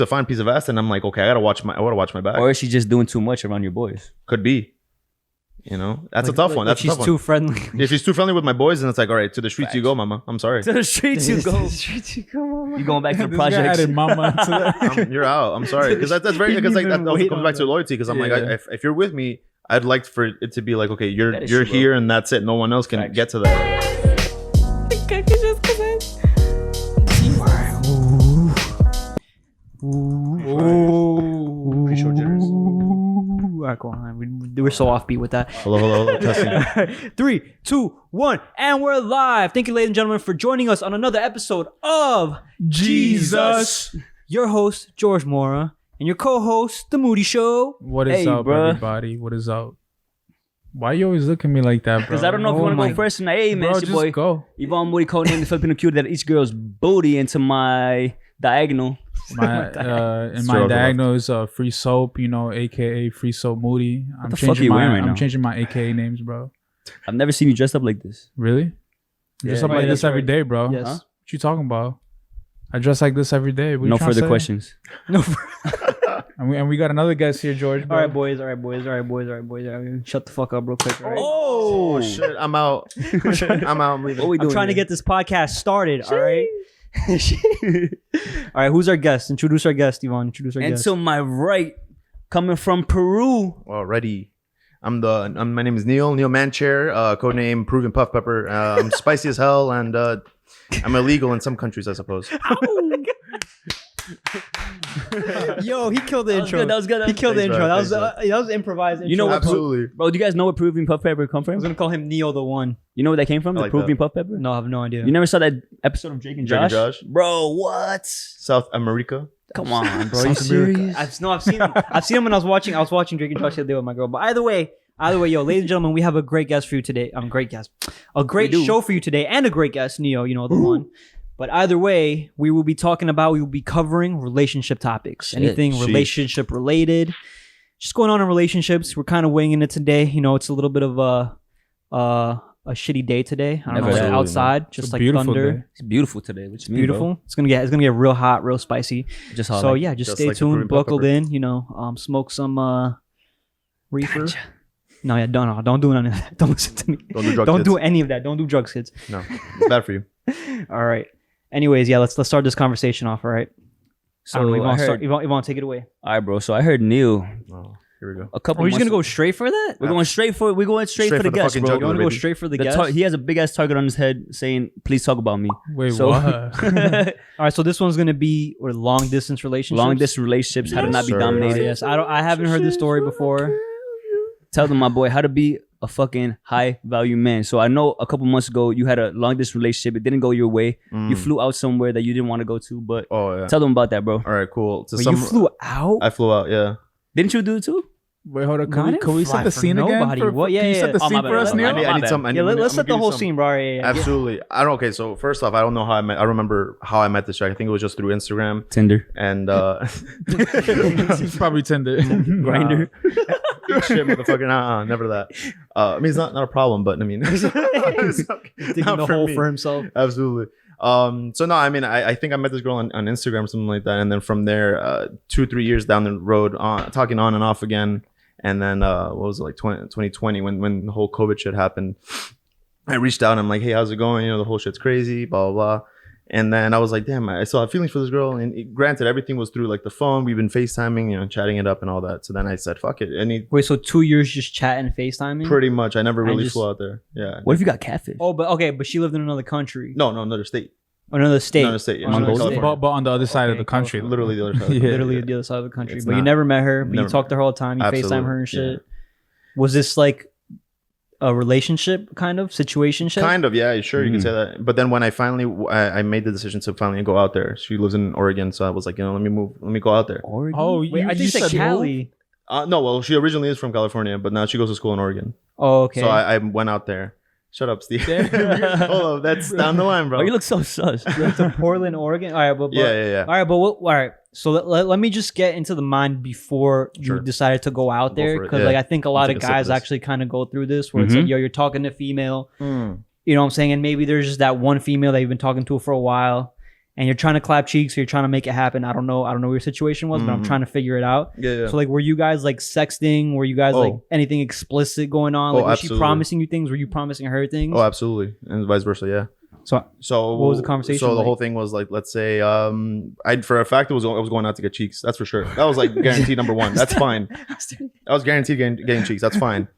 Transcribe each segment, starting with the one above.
a fine piece of ass, and I'm like, okay, I gotta watch my back. Or is she just doing too much around your boys? Could be. You know, that's a tough one. That's she's too friendly. If she's too friendly with my boys, then it's like, all right, to the streets you go, mama. I'm sorry. To the streets you go. You going back to the projects? Added mama to that. You're out. I'm sorry, because that's very because like that also comes back to loyalty. Because I'm like, if you're with me, I'd like for it to be like, okay, you're here and that's it. No one else can get to that. Alright, go on. We're so offbeat with that. Hello. Testing. 3, 2, 1, and we're live. Thank you, ladies and gentlemen, for joining us on another episode of Jesus. Your host, George Mora, and your co-host, The Moody Show. What is up, everybody? What is up? Why you always look at me like that, bro? Because I don't know if you want to go first tonight. Hey, man, bro, it's your boy. Go. YVAN Moody codename the Filipino cute that each girl's booty into my diagonal. My diagonal is free soap, aka free soap Moody. What the fuck are you wearing right now? I'm changing my AKA names, bro. I've never seen you dressed up like this. Really? You dress up like this every day, bro. Yes. Huh? What you talking about? I dress like this every day. No further questions. No. And we got another guest here, George. Bro. All right, boys. Shut the fuck up real quick. All right? Oh shit! I'm out. I'm leaving. I'm trying to get this podcast started. All right. All right. Who's our guest? Introduce our guest, Yvonne. Introduce our and guest. to my right, coming from Peru. Already. My name is Neil Manchair, codename Proven Puff Pepper. I'm spicy as hell, and I'm illegal in some countries, I suppose. Yo, he killed the intro. That was good. He killed the intro. Thanks, That was improvised. Intro. You know what? Absolutely. Bro, do you guys know where Peruvian puff pepper come I from? was gonna call him Neo the One. You know where that came from? I The like Peruvian that. puff pepper? No, I have no idea. You never saw that episode of Drake and Josh? Bro, what? South America. Come on, bro. Are you serious? I've seen him when I was watching Drake and Josh the other day with my girl. But either way, yo, ladies and gentlemen, we have a great guest for you today. A great show for you today, and a great guest, Neo. You know the one. But either way, we will be covering relationship topics. Anything relationship related. Just going on in relationships. We're kind of winging it today. You know, it's a little bit of a shitty day today. I don't know, outside, just like thunder. Day. It's beautiful today. Which Beautiful. It's gonna get real hot, real spicy. Just hot. So just stay like tuned, buckled in. Smoke some reefer. Gotcha. No, don't do none of that. Don't listen to me. Don't do drugs. Don't kids. do any of that. Don't do drugs, kids. No, it's bad for you. All right. Anyways, let's start this conversation off. All right. So You want to take it away? All right, bro. So I heard Neil Oh, here we go. a couple. Are we just months gonna go straight for that? We're going straight for the guest, fucking bro. jugular, You want to go baby. straight for the guest? He has a big ass target on his head saying, "Please talk about me." Wait, So- what? All right. So this one's gonna be long distance relationships. Long distance relationships, how to not be sir. dominated. Yes. I haven't heard this story before. Tell them, my boy, how to be a fucking high value man. So I know a couple months ago you had a long distance relationship. It didn't go your way. You flew out somewhere that you didn't want to go to, but Oh yeah. tell them about that, bro. All right, cool. So Wait, you flew out? I flew out. Yeah. Didn't you do it too? Wait, hold on. No, I didn't Can we fly set the for scene nobody. again? What? Yeah, Can you yeah, set the yeah. Oh, my scene bad, for us, my Neil? bad. I need some. Let's set the whole scene, bro. Yeah. Absolutely. Okay. So first off, I don't know how I met. I remember how I met this guy. I think it was just through Instagram Tinder. and It's probably Tinder. Grinder. shit, motherfucker. Never that. I mean, it's not a problem, but I mean, it's okay. Digging Not the for hole me. for himself. Absolutely. So no, I mean, I think I met this girl on Instagram, something like that, and then from there, 2-3 years down the road, talking on and off again, and then what was it, like 2020 when the whole COVID shit happened, I reached out and I'm like, hey, how's it going? The whole shit's crazy, blah blah blah. And then I was like, damn, I still have feelings for this girl. And granted, everything was through like the phone. We've been FaceTiming, chatting it up and all that. So then I said, fuck it. Wait, so 2 years just chatting and FaceTiming? Pretty much. I never really just- flew out there. Yeah. What if you got catfish? Oh, but she lived in another country. No, another state. Or another state. Another state. Yeah. Another Mongolia. state. but on the other side of Okay, the country. Literally the other side. Yeah. Literally the other side of the country. It's But you not- never met her, but you never talked to her all the time. You Absolutely, FaceTime her and shit. yeah. Was this like a relationship kind of situation? Kind of, yeah, sure, you can say that. But then when I finally, I made the decision to finally go out there. She lives in Oregon, so I was like, let me go out there. Oregon? Oh, Wait, I just said Cali. No, well, she originally is from California, but now she goes to school in Oregon. Oh, okay. So I went out there. Shut up, Steve. Hold up, that's down the line, bro. Oh, you look so sus. to Portland, Oregon. All right, but Yeah. All right, but all right. So let me just get into the mind before Sure. you decided to go out Go there, for it, because yeah. like I think a lot Let's of take a sip of guys this. actually kind of go through this where it's like, yo, you're talking to female. You know what I'm saying? And maybe there's just that one female that you've been talking to for a while. and you're trying to clap cheeks, or you're trying to make it happen. I don't know what your situation was, but I'm trying to figure it out. Yeah. So like, were you guys like sexting? Were you guys like anything explicit going on? Like, was she promising you things? Were you promising her things? Oh, absolutely, and vice versa. Yeah. So what was the conversation? So the whole thing was like, let's say, I for a fact I was going out to get cheeks. That's for sure. That was like guaranteed number one. That's fine. I was guaranteed getting cheeks. That's fine.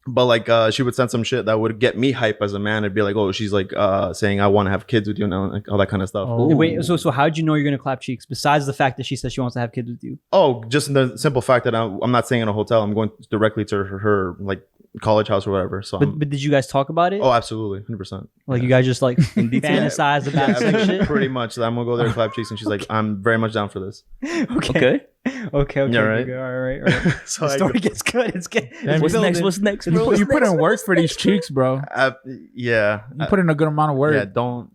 But like she would send some shit that would get me hype as a man. It'd be like, oh, she's like saying I want to have kids with you, and like, all that kind of stuff. Oh. Wait, so how'd you know you're gonna clap cheeks? Besides the fact that she says she wants to have kids with you. Oh, just in the simple fact that I'm not staying in a hotel. I'm going directly to her like college house or whatever. So but did you guys talk about it? Oh, absolutely, 100%. Like you guys just like fantasize about sex shit? Pretty much. I'm gonna go there and clap cheeks, and she's like, I'm very much down for this. Okay. Yeah, right. All right. So the story gets good. It's good. What's next, bro? You put in work for these cheeks, bro. Yeah. You put in a good amount of work. Yeah, no,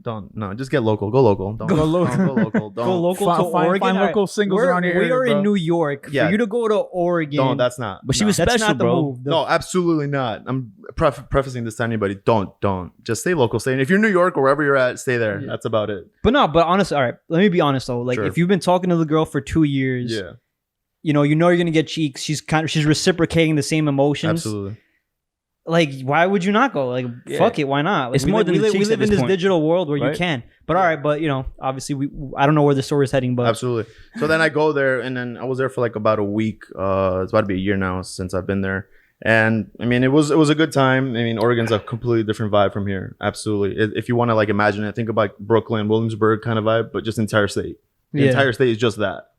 just get local. Go local. Don't, go local. Don't go local. Don't. Go local to Oregon. Find local singles around here. We are in New York. Yeah. For you to go to Oregon. No, that's not. But she was special, bro. No, absolutely not. I'm prefacing this to anybody. Don't. Just stay local. Stay. If you're in New York or wherever you're at, stay there. Yeah. That's about it. But honestly, all right. Let me be honest though. Like if you've been talking to the girl for 2 years, yeah. You know you're gonna get cheeks. She's reciprocating the same emotions. Absolutely. Like, why would you not go? Like, fuck it, why not? Like, it's more than we live in this digital world where you can. But all right, but obviously I don't know where the story is heading, but absolutely. So then I go there, and then I was there for like about a week. It's about to be a year now since I've been there, and I mean it was a good time. I mean Oregon's a completely different vibe from here. Absolutely. If you want to like imagine it, think about Brooklyn, Williamsburg kind of vibe, but just entire state. The entire state is just that.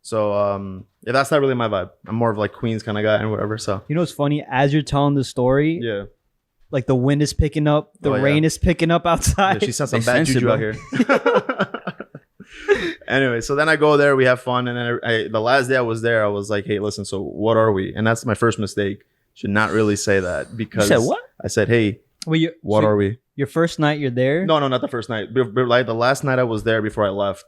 So that's not really my vibe. I'm more of like Queens kind of guy and whatever. So it's funny as you're telling the story. Yeah. Like the wind is picking up, the rain is picking up outside. Yeah, she sent some bad juju out here. Anyway, so then I go there, we have fun, and then the last day I was there, I was like, "Hey, listen, so what are we?" And that's my first mistake. Should not really say that because you said what? I said, "Hey, what are we?" Your first night you're there? No, not the first night. Like the last night I was there before I left.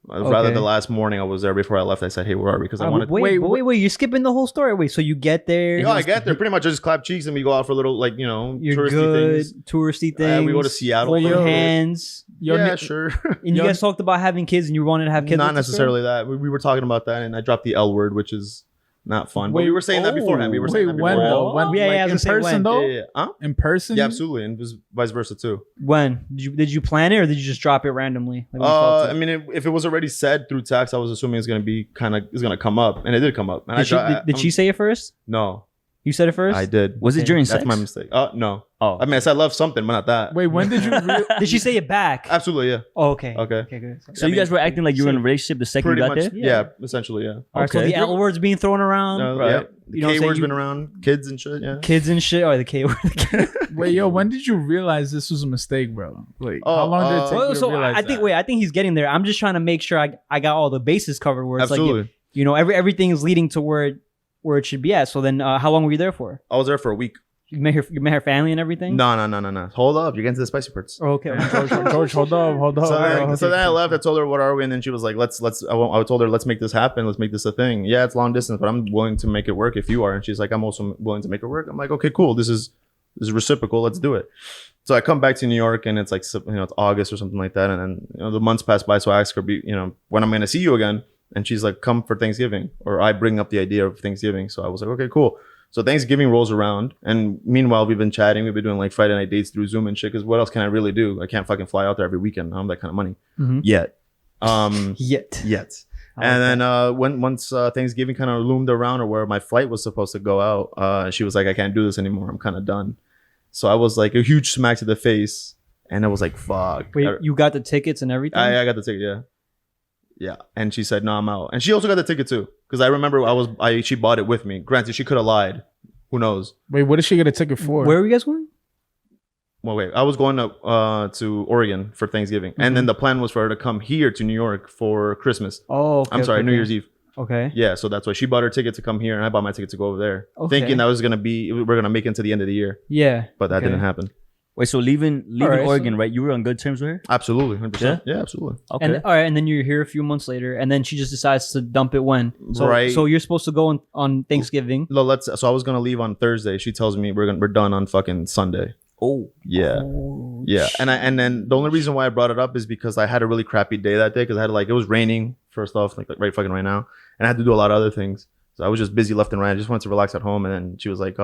Rather the last morning I was there before I left. I said, "Hey, where are we?" Because I wanted. Wait! You're skipping the whole story. Wait, so you get there? I get there. Pretty much, I just clap cheeks and we go out for a little, like touristy things. We go to Seattle. Hands. Yeah, sure. And you guys talked about having kids, and you wanted to have kids. Not necessarily that. We were talking about that, and I dropped the L word, which is not fun. But we were saying that beforehand. We were saying that beforehand. In person though? Yeah. Huh? In person? Yeah, absolutely, and vice versa too. When did you plan it, or did you just drop it randomly? I mean, if it was already said through text, I was assuming it's gonna come up, and it did come up. And did she say it first? No. You said it first? I did. Was it during sex? That's my mistake. No. Oh. I mean, I said I love something, but not that. Wait, when did you... Did she say it back? Absolutely, yeah. Oh, okay. Okay, good. So you guys were acting like you were in a relationship the second you got there? Yeah, essentially, yeah. All right, so the L word's being thrown around. Right. Yeah. The K word's been around. Kids and shit, yeah. Kids and shit. Or the K word. Wait, when did you realize this was a mistake, bro? Like, how long did it take you to realize that? I think he's getting there. I'm just trying to make sure I got all the bases covered where it's absolutely. Like, everything is leading to where it should be at. So then how long were you there for? I was there for a week. You met her family and everything? No. Hold up. You're getting to the spicy parts. Oh, okay. George, hold up. So then I left. I told her, what are we? And then she was like, I told her, let's make this happen. Let's make this a thing. Yeah, it's long distance, but I'm willing to make it work if you are. And she's like, I'm also willing to make it work. I'm like, okay, cool. This is reciprocal. Let's do it. So I come back to New York and it's like, it's August or something like that. And then, the months pass by. So I ask her, when I'm going to see you again. And she's like, come for Thanksgiving. Or I bring up the idea of Thanksgiving. So I was like, okay, cool. So Thanksgiving rolls around. And meanwhile, we've been chatting. We've been doing like Friday night dates through Zoom and shit. Because what else can I really do? I can't fucking fly out there every weekend. I don't have that kind of money. Mm-hmm. Yet. Yet. And then once Thanksgiving kind of loomed around or where my flight was supposed to go out, she was like, I can't do this anymore. I'm kind of done. So I was like a huge smack to the face. And I was like, fuck. Wait, you got the tickets and everything? I got the ticket, yeah. Yeah, and she said, "No, I'm out." And she also got the ticket too, because I remember she bought it with me. Granted, she could have lied. Who knows? Wait, what did she get a ticket for? Where were you guys going? Well, wait, I was going to Oregon for Thanksgiving, and then the plan was for her to come here to New York for Christmas. Oh, okay, I'm sorry, New Year's Eve. Okay. Yeah, so that's why she bought her ticket to come here, and I bought my ticket to go over there, thinking that was we're gonna make it to the end of the year. Yeah, but that didn't happen. Wait, so leaving Oregon, right? You were on good terms with her? Absolutely, 100%. Yeah, absolutely. Okay. And all right, and then you're here a few months later, and then she just decides to dump it when? So, right. So you're supposed to go on Thanksgiving. No, so I was gonna leave on Thursday. She tells me we're done on fucking Sunday. Oh. Yeah. Yeah. And then the only reason why I brought it up is because I had a really crappy day that day because I had it was raining first off, like right fucking right now. And I had to do a lot of other things. So I was just busy left and right. I just wanted to relax at home. And then she was like,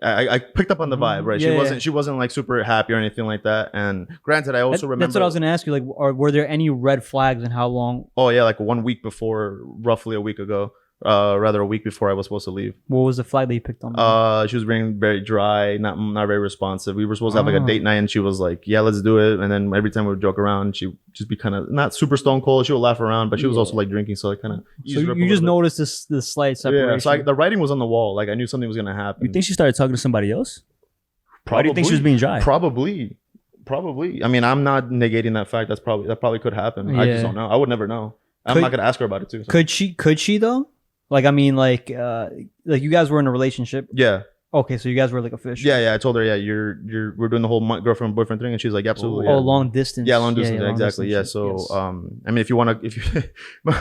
I picked up on the vibe, right? She wasn't like super happy or anything like that. And granted, I also remember. That's what I was gonna ask you. Like, were there any red flags and how long? Oh yeah, like 1 week before, roughly a week ago. Rather a week before I was supposed to leave. What was the flag that you picked on? She was being very dry, not very responsive. We were supposed to have like a date night, and she was like, "Yeah, let's do it." And then every time we would joke around, she would just be kind of not super stone cold. She would laugh around, but she was also like drinking, so it kind of. So you just noticed this slight separation. Yeah, so the writing was on the wall. Like I knew something was gonna happen. You think she started talking to somebody else? Probably. Why do you think she was being dry? Probably. I mean, I'm not negating that fact. That probably could happen. I just don't know. I would never know. I'm not gonna ask her about it too. So. Could she though? Like, I mean, like you guys were in a relationship. Yeah. Okay, so you guys were like official. Yeah. I told her, we're doing the whole girlfriend boyfriend thing, and she's like, absolutely. Oh, long distance. Yeah, long distance. Exactly. Yeah. So, I mean, if you,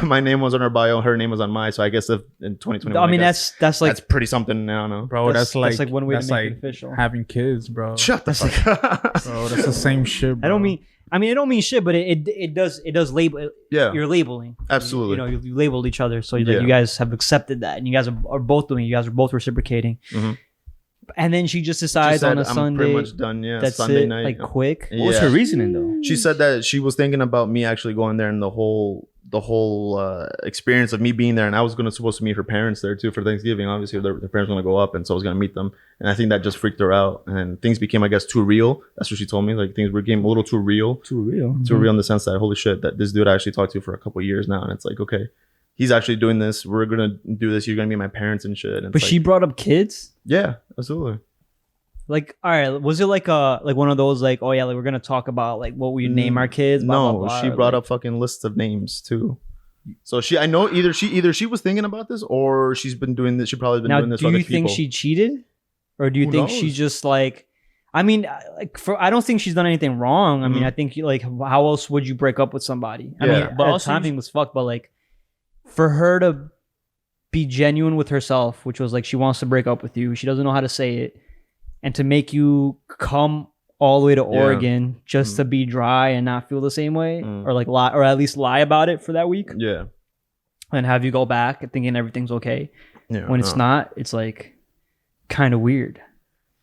my name was on her bio, her name was on mine. So I guess if in 2021, I mean, that's like that's pretty something now, no? Bro. That's like one way to make it official. Having kids, bro. Shut the fuck up. Bro, that's the same shit, bro. it don't mean shit, but it does label. Yeah, you're labeling. Absolutely. You labeled each other, so you guys have accepted that, and you guys are both doing. You guys are both reciprocating. Mm-hmm. And then she just decides on a Sunday. I'm pretty much done. Yeah, that's Sunday it, night. like quick. What was her reasoning though? She said that she was thinking about me actually going there and the whole experience of me being there, and I was supposed to meet her parents there too for Thanksgiving. Obviously, their parents were gonna go up, and so I was gonna meet them. And I think that just freaked her out, and things became, I guess, too real. That's what she told me. Like things became a little too real. Too real in the sense that holy shit, that this dude I actually talked to for a couple of years now, and it's like, okay, he's actually doing this. We're gonna do this. You're gonna meet my parents and shit. And but she brought up kids. Yeah, absolutely. Like, all right, was it like one of those like, oh yeah, like we're gonna talk about like what we name our kids? Blah, blah, blah, she brought up fucking lists of names too. So I know either she was thinking about this or she's been doing this. She probably been doing this. Now, do you think she cheated, or do you think she just like? I mean, I don't think she's done anything wrong. I mean, I think like, how else would you break up with somebody? I mean, but also timing was fucked. But like, for her to be genuine with herself, which was like she wants to break up with you, she doesn't know how to say it. And to make you come all the way to Oregon just to be dry and not feel the same way, or like lie, or at least lie about it for that week. Yeah. And have you go back thinking everything's okay. Yeah, when it's not, it's like kind of weird.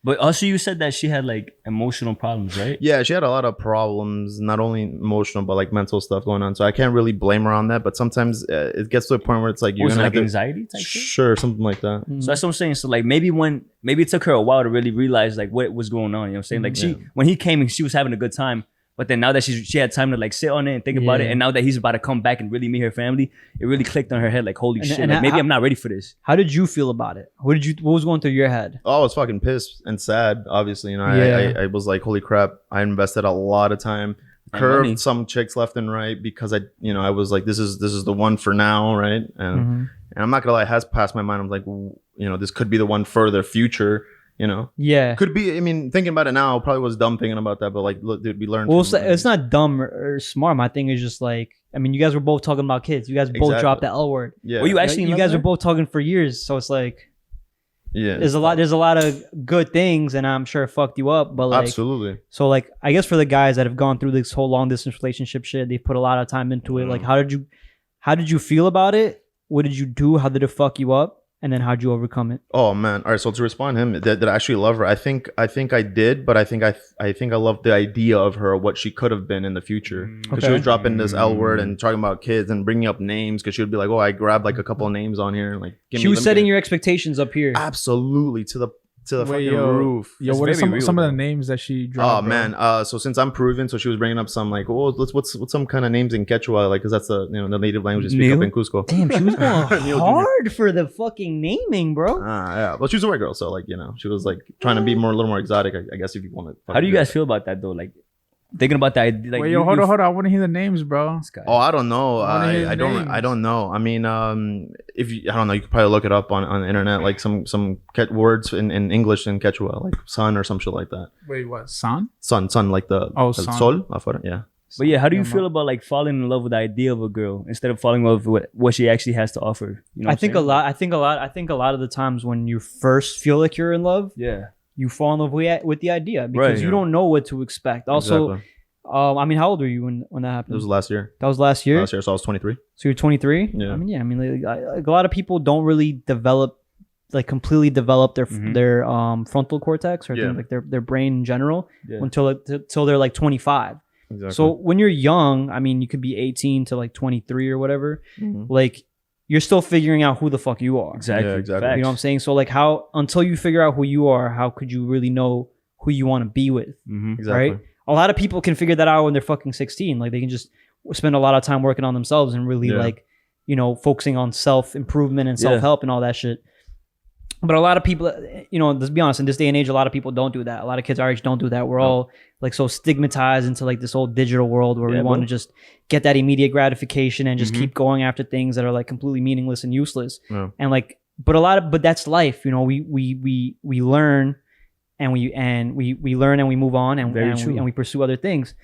But also you said that she had like emotional problems, right? Yeah, she had a lot of problems, not only emotional, but like mental stuff going on. So I can't really blame her on that. But sometimes it gets to a point where it's like you're gonna have anxiety type shit? Sure, something like that. Mm-hmm. So that's what I'm saying. So like maybe it took her a while to really realize like what was going on. You know what I'm saying? Like when he came and she was having a good time. But then now that she had time to like sit on it and think about it, and now that he's about to come back and really meet her family, it really clicked on her head like, holy shit, like, maybe I'm not ready for this. How did you feel about it? What was going through your head? Oh, I was fucking pissed and sad, obviously. You know, I was like, holy crap, I invested a lot of time, curved some chicks left and right because I was like, this is the one for now, right? And I'm not gonna lie, it has passed my mind. I'm like, this could be the one for the future. Could be. I mean, thinking about it now, probably was dumb thinking about that, but like, look, dude, we learned. Well, it's not dumb or smart. My thing is just like, I mean, you guys were both talking about kids. You guys both dropped the L word. Yeah. Well, you guys were both talking for years, so it's like, there's a lot of good things, and I'm sure it fucked you up. But like, absolutely. So like, I guess for the guys that have gone through this whole long distance relationship shit, they put a lot of time into it. Like, how did you feel about it? What did you do? How did it fuck you up? And then how'd you overcome it? Oh man! All right. So to respond to him, did I actually love her? I think I did, but I think I loved the idea of her, what she could have been in the future. Because she was dropping this L word and talking about kids and bringing up names. Because she would be like, "Oh, I grabbed like a couple of names on here." And like, she was setting your expectations up here. Absolutely to the fucking roof. Yo, what are some of the names that she dropped? Oh man, so since I'm Peruvian, so she was bringing up some like, oh, what's some kind of names in Quechua, like, because that's the the native language we speak up in Cusco. Damn, she was going hard for the fucking naming, bro. Yeah, well, she was a white girl, so like she was like trying to be a little more exotic, I guess, if you want to. How do you guys feel about that though? Like thinking about that, like, wait, hold on, I want to hear the names, bro. Oh, I don't know. I don't know. I mean, I don't know, you could probably look it up on the internet, like some words in English in Quechua, like sun or some shit like that. Wait, what? Sun, like the sol afuera, yeah. But yeah, how do you feel about like falling in love with the idea of a girl instead of falling in love with what she actually has to offer? You know, I think a lot of the times when you first feel like you're in love, you fall in love with the idea because you don't know what to expect. Also, Exactly. I mean, how old were you when that happened? It was last year. That was last year. So I was 23. So you're 23. Yeah. I mean, like a lot of people don't really completely develop their frontal cortex or things like their brain in general until they're like 25. Exactly. So when you're young, I mean, you could be 18 to like 23 or whatever. Like you're still figuring out who the fuck you are. Exactly. Yeah, exactly. You know what I'm saying? So like until you figure out who you are, how could you really know who you want to be with? Exactly. Right? A lot of people can figure that out when they're fucking 16. Like they can just spend a lot of time working on themselves and really like, you know, focusing on self-improvement and self-help and all that shit. But a lot of people, you know, let's be honest, in this day and age, a lot of people don't do that. A lot of kids our age don't do that. We're all like so stigmatized into like this whole digital world where we want to just get that immediate gratification and just keep going after things that are like completely meaningless and useless. And like, but that's life, you know, we learn and we learn and we move on and we pursue other things.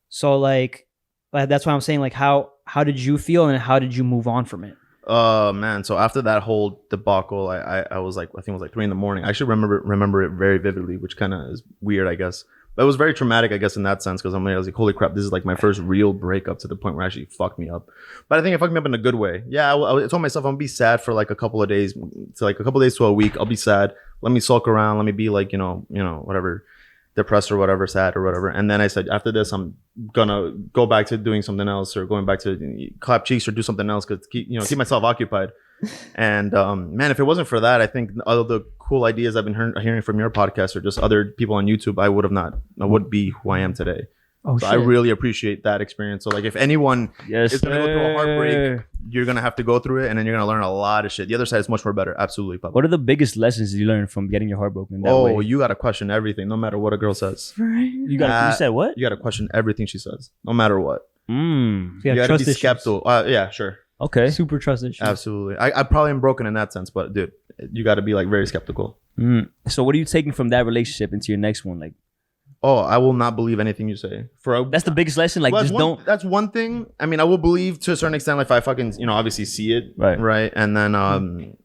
So like that's why I'm saying like how did you feel and how did you move on from it? Man, so after that whole debacle, I was like, I think it was like 3 a.m. I actually remember it very vividly, which kind of is weird, I guess. But it was very traumatic, I guess, in that sense, because I was like, holy crap, this is like my first real breakup to the point where it actually fucked me up. But I think it fucked me up in a good way. Yeah, I told myself I'm gonna be sad for like a couple of days, to a week. I'll be sad. Let me sulk around. Let me be like, you know, whatever, depressed or whatever, sad or whatever. And then I said, after this, I'm gonna go back to doing something else or going back to clap cheeks or do something else because keep myself occupied. And man, if it wasn't for that, I think all the cool ideas I've been hearing from your podcast or just other people on YouTube, I would be who I am today. So I really appreciate that experience. So like if anyone is gonna go through a heartbreak, you're gonna have to go through it and then you're gonna learn a lot of shit. The other side is much more better. Absolutely, Papa. What are the biggest lessons you learned from getting your heart broken that way? You gotta question everything, no matter what a girl says. You said what? You gotta question everything she says, no matter what. You gotta be skeptical. Yeah, sure. Okay. Super trust issues. Absolutely. I probably am broken in that sense, but dude, you gotta be like very skeptical. So what are you taking from that relationship into your next one? Like, I will not believe anything you say. That's the biggest lesson. Like, don't. That's one thing. I mean, I will believe to a certain extent, like if I fucking, obviously see it, right, and then,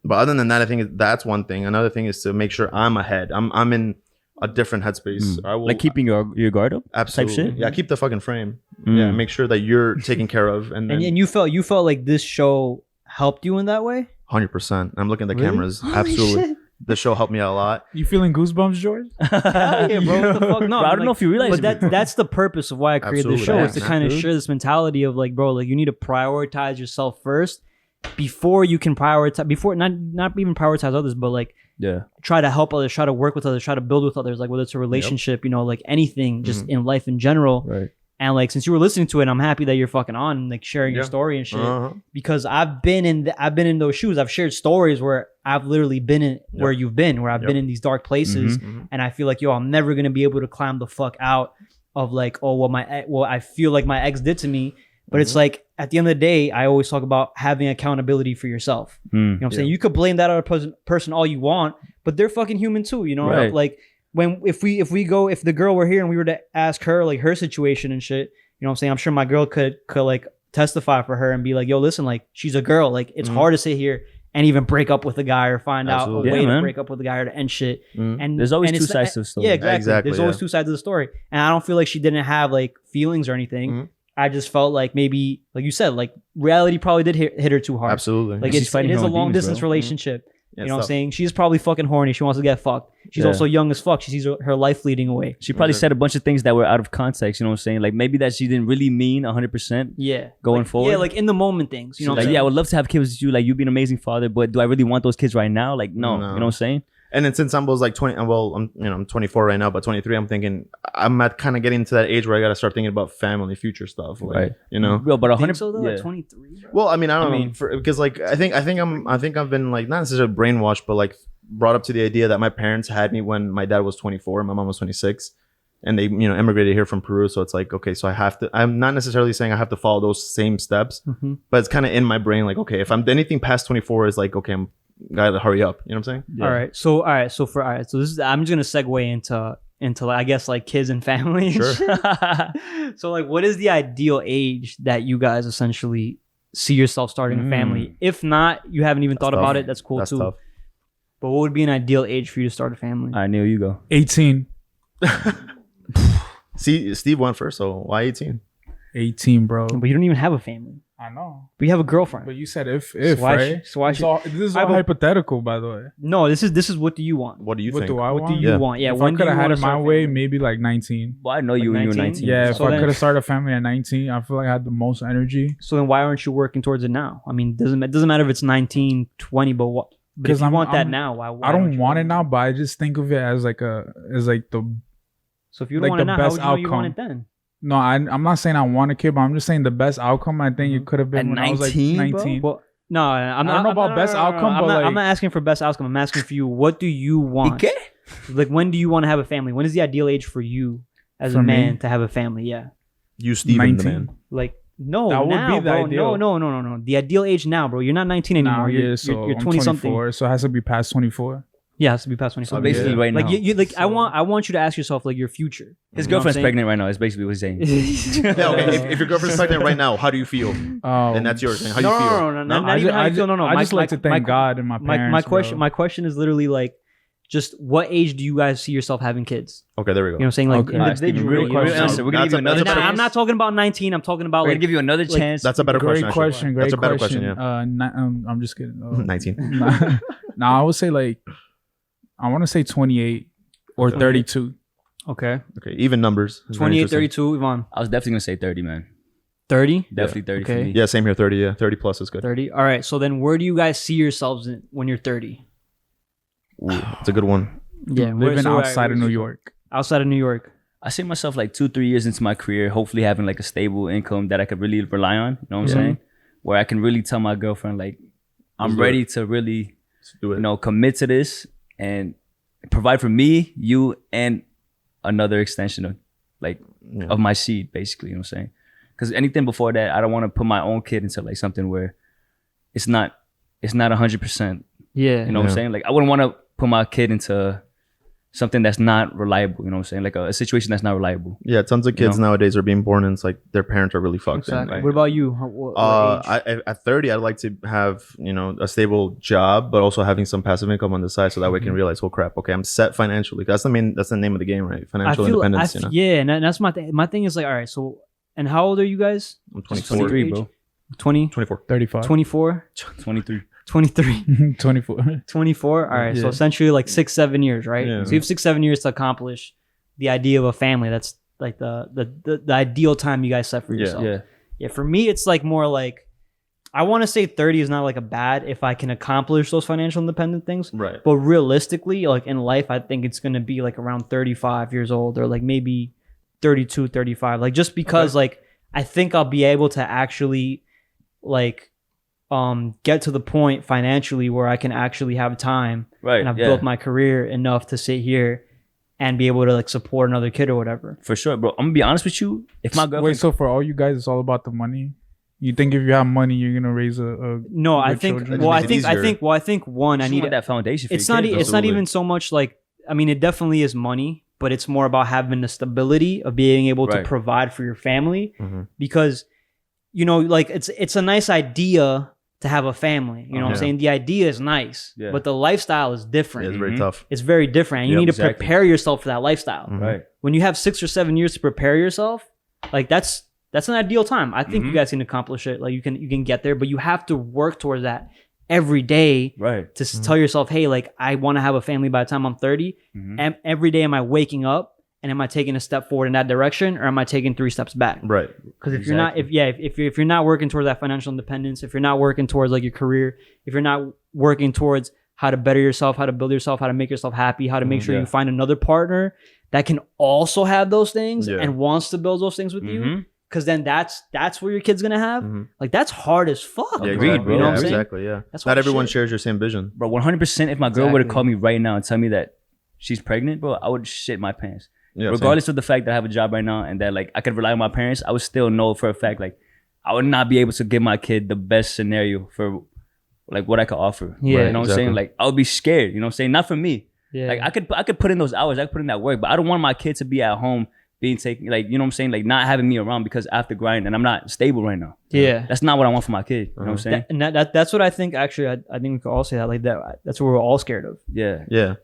but other than that, I think that's one thing. Another thing is to make sure I'm ahead. I'm in a different headspace. I will, like keeping your guard up. Absolutely. Type shit? Yeah, keep the fucking frame. Yeah, make sure that you're taken care of, and then, and you felt like this show helped you in that way. 100%. I'm looking at the cameras. Absolutely. Shit. The show helped me out a lot. You feeling goosebumps, George? Yeah, bro. What the fuck? No, bro, I don't know if you realize but that's the purpose of why I created this show, is to kind of share this mentality of like, bro, like you need to prioritize yourself first before you can prioritize, before not even prioritize others, but like try to help others, try to work with others, try to build with others, like whether it's a relationship, like anything just in life in general. Right. And like, since you were listening to it, I'm happy that you're fucking on and like sharing your story and shit. Because I've been in those shoes. I've shared stories where I've literally been in where you've been, where I've been in these dark places, and I feel like, I'm never gonna be able to climb the fuck out of like, I feel like my ex did to me. But it's like, at the end of the day, I always talk about having accountability for yourself. You know what I'm saying? You could blame that other person all you want, but they're fucking human too. Right. Like. If the girl were here and we were to ask her like her situation and shit, you know what I'm saying? I'm sure my girl could like testify for her and be like, yo, listen, like she's a girl. Like it's hard to sit here and even break up with a guy or find out a way to break up with a guy or to end shit. And there's always two sides to the story. Yeah, exactly. There's always two sides of the story. And I don't feel like she didn't have like feelings or anything. I just felt like maybe, like you said, like reality probably did hit her too hard. Absolutely. Like it is a long distance relationship. You know what I'm saying? She's probably fucking horny. She wants to get fucked. She's also young as fuck. She sees her life fleeting away. She probably said a bunch of things that were out of context. You know what I'm saying? Like maybe that she didn't really mean 100%. Yeah. Going forward. Yeah, like in the moment things. You know what I'm saying? Yeah, I would love to have kids with you. Like you be an amazing father, but do I really want those kids right now? Like no. You know what I'm saying? And then since I was like 20, I'm 24 right now, but 23, I'm thinking I'm at kind of getting to that age where I got to start thinking about family, future stuff. Like, Real, but 100. So though, at 23. Bro? Well, I mean, I don't know, because like I think I've been like not necessarily brainwashed, but like brought up to the idea that my parents had me when my dad was 24, my mom was 26, and they immigrated here from Peru. So it's like, okay, so I'm not necessarily saying I have to follow those same steps, but it's kind of in my brain like, okay, if I'm anything past 24 is like, okay, I'm gotta hurry up. You know what I'm saying? Yeah. All right. So this is, I'm just gonna segue into like, I guess like kids and family. Sure. So like, what is the ideal age that you guys essentially see yourself starting a family? If not, you haven't even thought about it. That's cool too. Tough. But what would be an ideal age for you to start a family? All right, Neil, you go. 18. See, Steve went first, so why 18? 18, bro. But you don't even have a family. I know. But you have a girlfriend. But you said if So why right? This is all hypothetical, by the way. No, this is what do you want? What do you What think? do I What want? do you want? Yeah, If when I could do you have had wanna it my start a way, family? maybe like 19. Well, I know you when you were 19? 19. Yeah, So if I then- could have started a family at 19, I feel like I had the most energy. So then why aren't you working towards it now? I mean, it doesn't matter if it's 19, 20, but what? But if Because you want that I'm- now, why I don't you want it want now, but I just think of it as like the So if you don't like want the it now, best how would you know you want outcome. it then? no. I'm not saying I want a kid, but I'm just saying the best outcome. I think it could have been At when I was like 19, bro? 19. Well, no, I'm not. don't know about no, best no, no, no, outcome, I'm but not, like- I'm not asking for best outcome. I'm asking for you. What do you want? Okay. Like, when do you want to have a family? When is the ideal age for you as For a me? man to have a family? Yeah. You, Steven, the 19. man. Like, no, That would now, be the bro. ideal. No. The ideal age now, bro. You're not 19 anymore. Nah, you're, yeah, so you're I'm 20 something. 24, so it has to be past 24. Yeah, it has to be past 24. So basically, yeah. right now, like you like I So- want you to ask yourself like your future. his You know what I'm girlfriend's saying? pregnant right now. Is basically what he's saying. Yeah, okay. If your girlfriend's pregnant right now, how do you feel? And that's yours. How do you feel? No, not even how you feel. No. I just like to thank God and my parents. My question is literally like, just what age do you guys see yourself having kids? Okay, there we go. You know what I'm saying? Like Okay. Alright, Steven, individually. real you know what I'm question. saying? We're gonna give you That's another a better- chance. I'm not talking about 19. I'm talking about We're gonna like give you another like- chance. That's a better Great question. question. Actually. Great That's a better question. question. Yeah. I'm just kidding. 19. Nah, I would say like I want to say 28 or 32. okay, Okay, even numbers. It's very 28, interesting. 32, Yvonne, I was definitely gonna say 30, man. 30, Definitely 30 for Okay. me. Yeah, same here. 30. Yeah, 30 plus is good. 30. All right. So then, where do you guys see yourselves when you're 30? Ooh, it's a good one. Yeah, Living outside of New York. Outside of New York. I see myself like 2-3 years into my career, hopefully having like a stable income that I could really rely on. You know what I'm saying? Where I can really tell my girlfriend like, I'm Let's do ready to really, Let's do it. you know, commit to this and provide for me, you, and another extension of like Yeah. of my seed, basically. You know what I'm saying? Because anything before that, I don't want to put my own kid into like something where it's not 100%. Yeah. You know what I'm Yeah. saying? Like I wouldn't want to put my kid into something that's not reliable. You know what I'm saying? Like a situation that's not reliable. Yeah, tons of kids You know? nowadays are being born and it's like their parents are really fucked. And, Exactly. like, What about you? What age? at 30, I'd like to have, you know, a stable job, but also having some passive income on the side so that way I can realize, oh crap, okay, I'm set financially. That's the name of the game, right? Financial independence, you know? Yeah, and that's my thing. My thing is like, all right, so, and how old are you guys? I'm 24. 23, bro. 20, 24. 35. 24, 23. 23, 24. 24. All right, so Yeah. essentially like 6-7 years, right? Yeah. So you have 6-7 years to accomplish the idea of a family. That's like the ideal time you guys set for Yeah. yourself. Yeah. Yeah, for me, it's like more like, I want to say 30 is not like a bad if I can accomplish those financial independent things. Right. But realistically, like in life, I think it's going to be like around 35 years old or like maybe 32, 35. Like just because like I think I'll be able to actually like get to the point financially where I can actually have time Right. and I've yeah. built my career enough to sit here and be able to like support another kid or whatever. For sure, bro. I'm gonna be honest with you. If my girlfriend Wait, so for all you guys, it's all about the money? You think if you have money, you're gonna raise a No, I good think. children? Well, I Makes it think. I easier. think. Well, I think one. I I need need that foundation for It's your not. kids. It's not Absolutely. even so much like. I mean, it definitely is money, but it's more about having the stability of being able to Right. provide for your family, Mhm. because, you know, like it's a nice idea to have a family. You know what I'm Yeah. saying? The idea is nice, Yeah. but the lifestyle is Yeah, different. it's very Mhm. tough. It's very different. And you Yep, need to exactly. prepare yourself for that lifestyle. Mhm. Right. When you have 6 or 7 years to prepare yourself, like that's an ideal time. I think you Mhm. guys can accomplish it. Like you can get there, but you have to work towards that every day Right. to tell yourself, hey, like I want to have a family by the time I'm 30. Mhm. And every day, am I waking up and am I taking a step forward in that direction, or am I taking 3 steps back? Right. Because if you're not, if you're not working towards that financial independence, if you're not working towards like your career, if you're not working towards how to better yourself, how to build yourself, how to make yourself happy, how to make sure Yeah. you find another partner that can also have those things Yeah. and wants to build those things with you, Mhm. because then that's where your kid's gonna have. Mhm. Like that's hard as fuck. Yeah, bro. Agreed, exactly. bro. You know Yeah, what I'm saying? exactly. Yeah. That's Not hard everyone shit. shares your same vision. Bro, 100%. If my girl would have Exactly. called me right now and tell me that she's pregnant, bro, I would shit my pants. Yeah. Regardless of the fact that I have a job right now and that like I could rely on my parents, I would still know for a fact like I would not be able to give my kid the best scenario for like what I could offer. Yeah, you know what I'm saying? exactly. Like I would be scared. You know what I'm saying? Not for me. Yeah. Like I could put in those hours, I could put in that work, but I don't want my kid to be at home being taken, like, you know what I'm saying, like not having me around because after grinding and I'm not stable right now. Yeah, that's not what I want for my kid. You know what I'm saying? That's what I think. Actually, I think we could all say that. Like that's what we're all scared of. Yeah.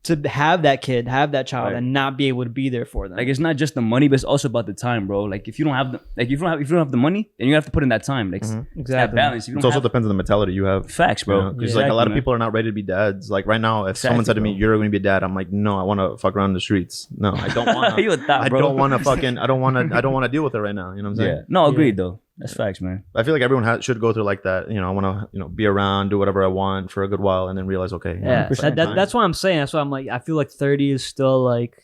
To have that kid, have that child, Right. and not be able to be there for them. Like it's not just the money, but it's also about the time, bro. Like if you don't have if you don't have the money, then you have to put in that time. Like Exactly. that balance. If you It don't also have depends on the mentality you have. facts, bro. Because Exactly, like a lot of man. people are not ready to be dads. Like right now, if someone Exactly, said to me, bro. "You're going to be a dad," I'm like, "No, I want to fuck around the streets. No, I don't want You a thought, I bro. don't want to fucking. I don't want to deal with it right now. You know what I'm saying? Yeah. No, agreed though. That's facts, man. I feel like everyone should go through like that. You know, I want to be around, do whatever I want for a good while, and then realize, okay, Yeah, it's like time. that's what I'm saying. That's why I'm like, I feel like 30 is still like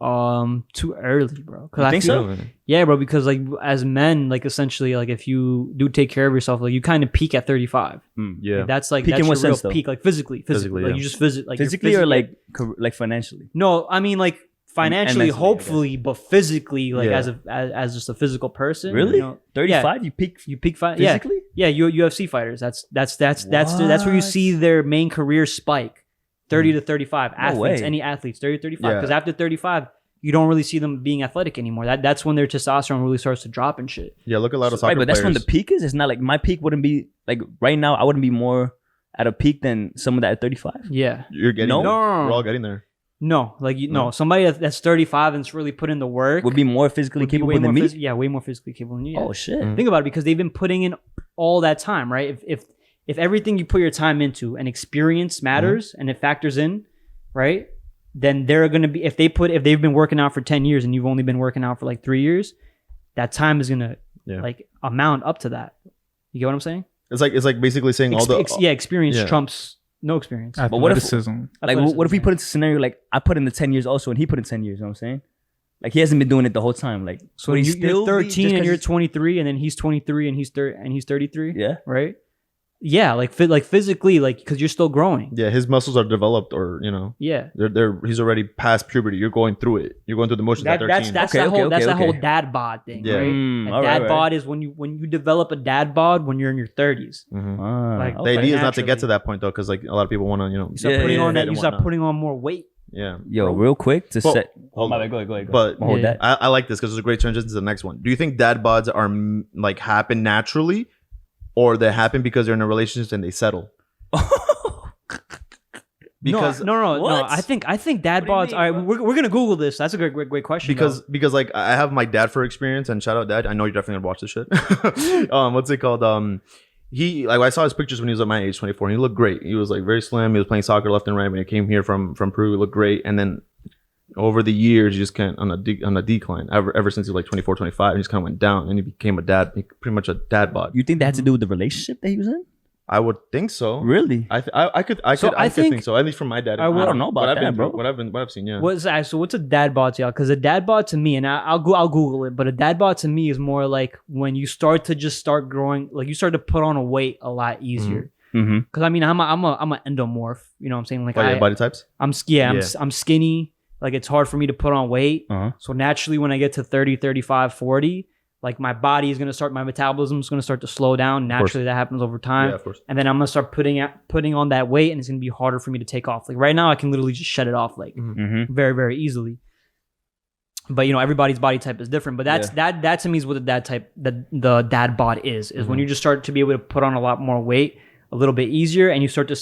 too early, bro. You think so? Yeah, bro. Because like as men, like essentially, like if you do take care of yourself, like you kind of peak at 35. Yeah, Like, that's like Peak that's in your what real sense, though? peak, like physically, Physically, like yeah. you just like you're Physically or like financially? no, I mean like financially, mentally, I hopefully, but physically, like Yeah. as just a physical person. Really? You know, 35? You peak you peak physically. Yeah, UFC fighters. That's where you see their main career spike. 30 to 35 athletes, way. any athletes, 30 to 35. Yeah. Because after 35, you don't really see them being athletic anymore. That's when their testosterone really starts to drop and shit. Yeah, look at a lot of soccer right, but that's when the players. peak is. It's not like my peak wouldn't be like right now. I wouldn't be more at a peak than someone that at 35. Yeah. You're getting No. there. No. We're all getting there. No, like somebody that's 35 and's really put in the work Would be more physically would be capable way than more me. way more physically capable than you. Yeah. Oh shit! Mhm. Think about it, because they've been putting in all that time, right? If everything you put your time into and experience matters and it factors in, right? Then they're gonna be if they've been working out for 10 years and you've only been working out for like 3 years, that time is gonna like amount up to that. You get what I'm saying? It's like basically saying all the Experience Yeah. trumps no experience. But what if- Athleticism. Like, what if we put into a scenario like I put in the 10 years also, and he put in 10 years? You know what I'm saying? Like he hasn't been doing it the whole time. Like So would he you're still be 13 just and 'cause you're he's- 23, and then he's 23 and he's 33. Yeah. Right. Yeah, like physically, like because you're still growing. yeah, his muscles are developed, or Yeah. he's already past puberty. You're going through it. You're going through the motions at 13. That's Okay, that whole okay, that's that okay. whole dad bod thing, Yeah. right? Mm, A all dad right, bod is when you develop a dad bod when you're in your 30s. Mhm. Like, The okay. idea is not to get naturally. to that point though, because like a lot of people want to You start Yeah, putting yeah, on yeah, that. You start putting on more weight. Yeah. Yo, real quick to Well, set. hold My on. bad, go ahead. But Hold Yeah. that. I like this because it's a great transition to the next one. Do you think dad bods are like happen naturally, or they happen because they're in a relationship and they settle? Because no. What? I think dad What bods. do you All right, mean, we're gonna Google this. That's a great question. because like I have my dad for experience, and shout out dad. I know you're definitely gonna watch this shit. What's it called? He like I saw his pictures when he was at my age, 24. And he looked great. He was like very slim. He was playing soccer left and right. When he came here from Peru, he looked great. And then over the years, he just kind of on a decline. Ever since he was like 24, 25, he just kind of went down, and he became pretty much a dad bod. You think that had to do with the relationship that he was in? I would think so. Really? I could I think think- so. At least from my dad. I don't know about that, bro. What I've seen, yeah. What's a dad bod to y'all? Because a dad bod to me, and I'll Google it, but a dad bod to me is more like when you start growing, like you start to put on a weight a lot easier. Mm-hmm. Because I mean, I'm an endomorph. You know what I'm saying? Like Oh, yeah, body types. I'm skinny. Like it's hard for me to put on weight. Uh-huh. So naturally, when I get to 30, 35, 40, like my body is my metabolism is gonna start to slow down. Naturally, that happens over time. Yeah, of course. And then I'm gonna start putting on that weight, and it's gonna be harder for me to take off. Like right now, I can literally just shed it off like Mm-hmm. very, very easily. But everybody's body type is different. But that to me is what the dad bod is when you just start to be able to put on a lot more weight a little bit easier, and you start to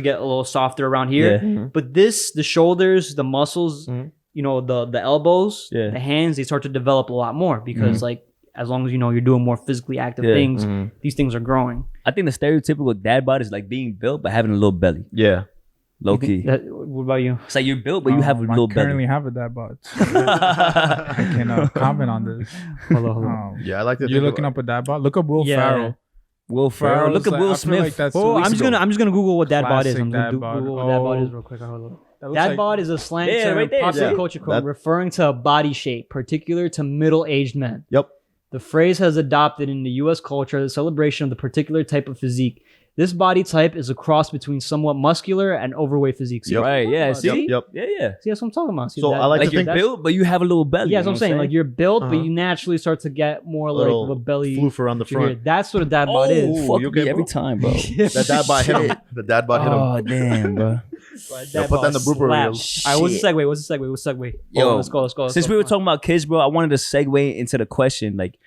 get a little softer around here. Yeah. But the shoulders, the muscles, the elbows, Yeah. the hands, they start to develop a lot more because like as long as you're doing more physically active Yeah. things, these things are growing. I think the stereotypical dad bod is like being built but having a little belly. Yeah. Low key. What about you? It's like you're built but you have a little I currently belly. have a dad bod. I can comment on this. Hold on. Yeah, I like to. You're looking up a dad bod? Look up Will Yeah. Farrell. Will Ferrell. Ferrell's Look at like- Will I feel like Smith. that's Oh, weeks I'm just ago. gonna Google what dad bod is. Classic I'm gonna dad bod. Google what dad bod Oh. is real quick. Hold on. That looks Dad like- bod is a slang Yeah, term right there, popular yeah. culture code That- referring to a body shape particular to middle-aged men. Yep. The phrase has adopted in the U.S. culture the celebration of the particular type of physique. This body type is a cross between somewhat muscular and overweight physique. See, Yep. Right, yeah. Yep, See? yep. Yeah, yeah. See, that's what I'm talking about. See, So I like Like to you're think built but you have a little belly. Yeah, that's what I'm saying. Like you're built, but Uh-huh. you naturally start to get more like Little of a belly. floof around the to here. front. That's what a dad bod is. fuck you me okay, every bro? time, bro. The dad bod hit him. The dad bod hit him. Oh damn, bro. Yo, put that in the blooper reel. All right, what's the segue? Yo, Let's go. Since we were talking about kids, bro, I wanted to segue into the question. Like,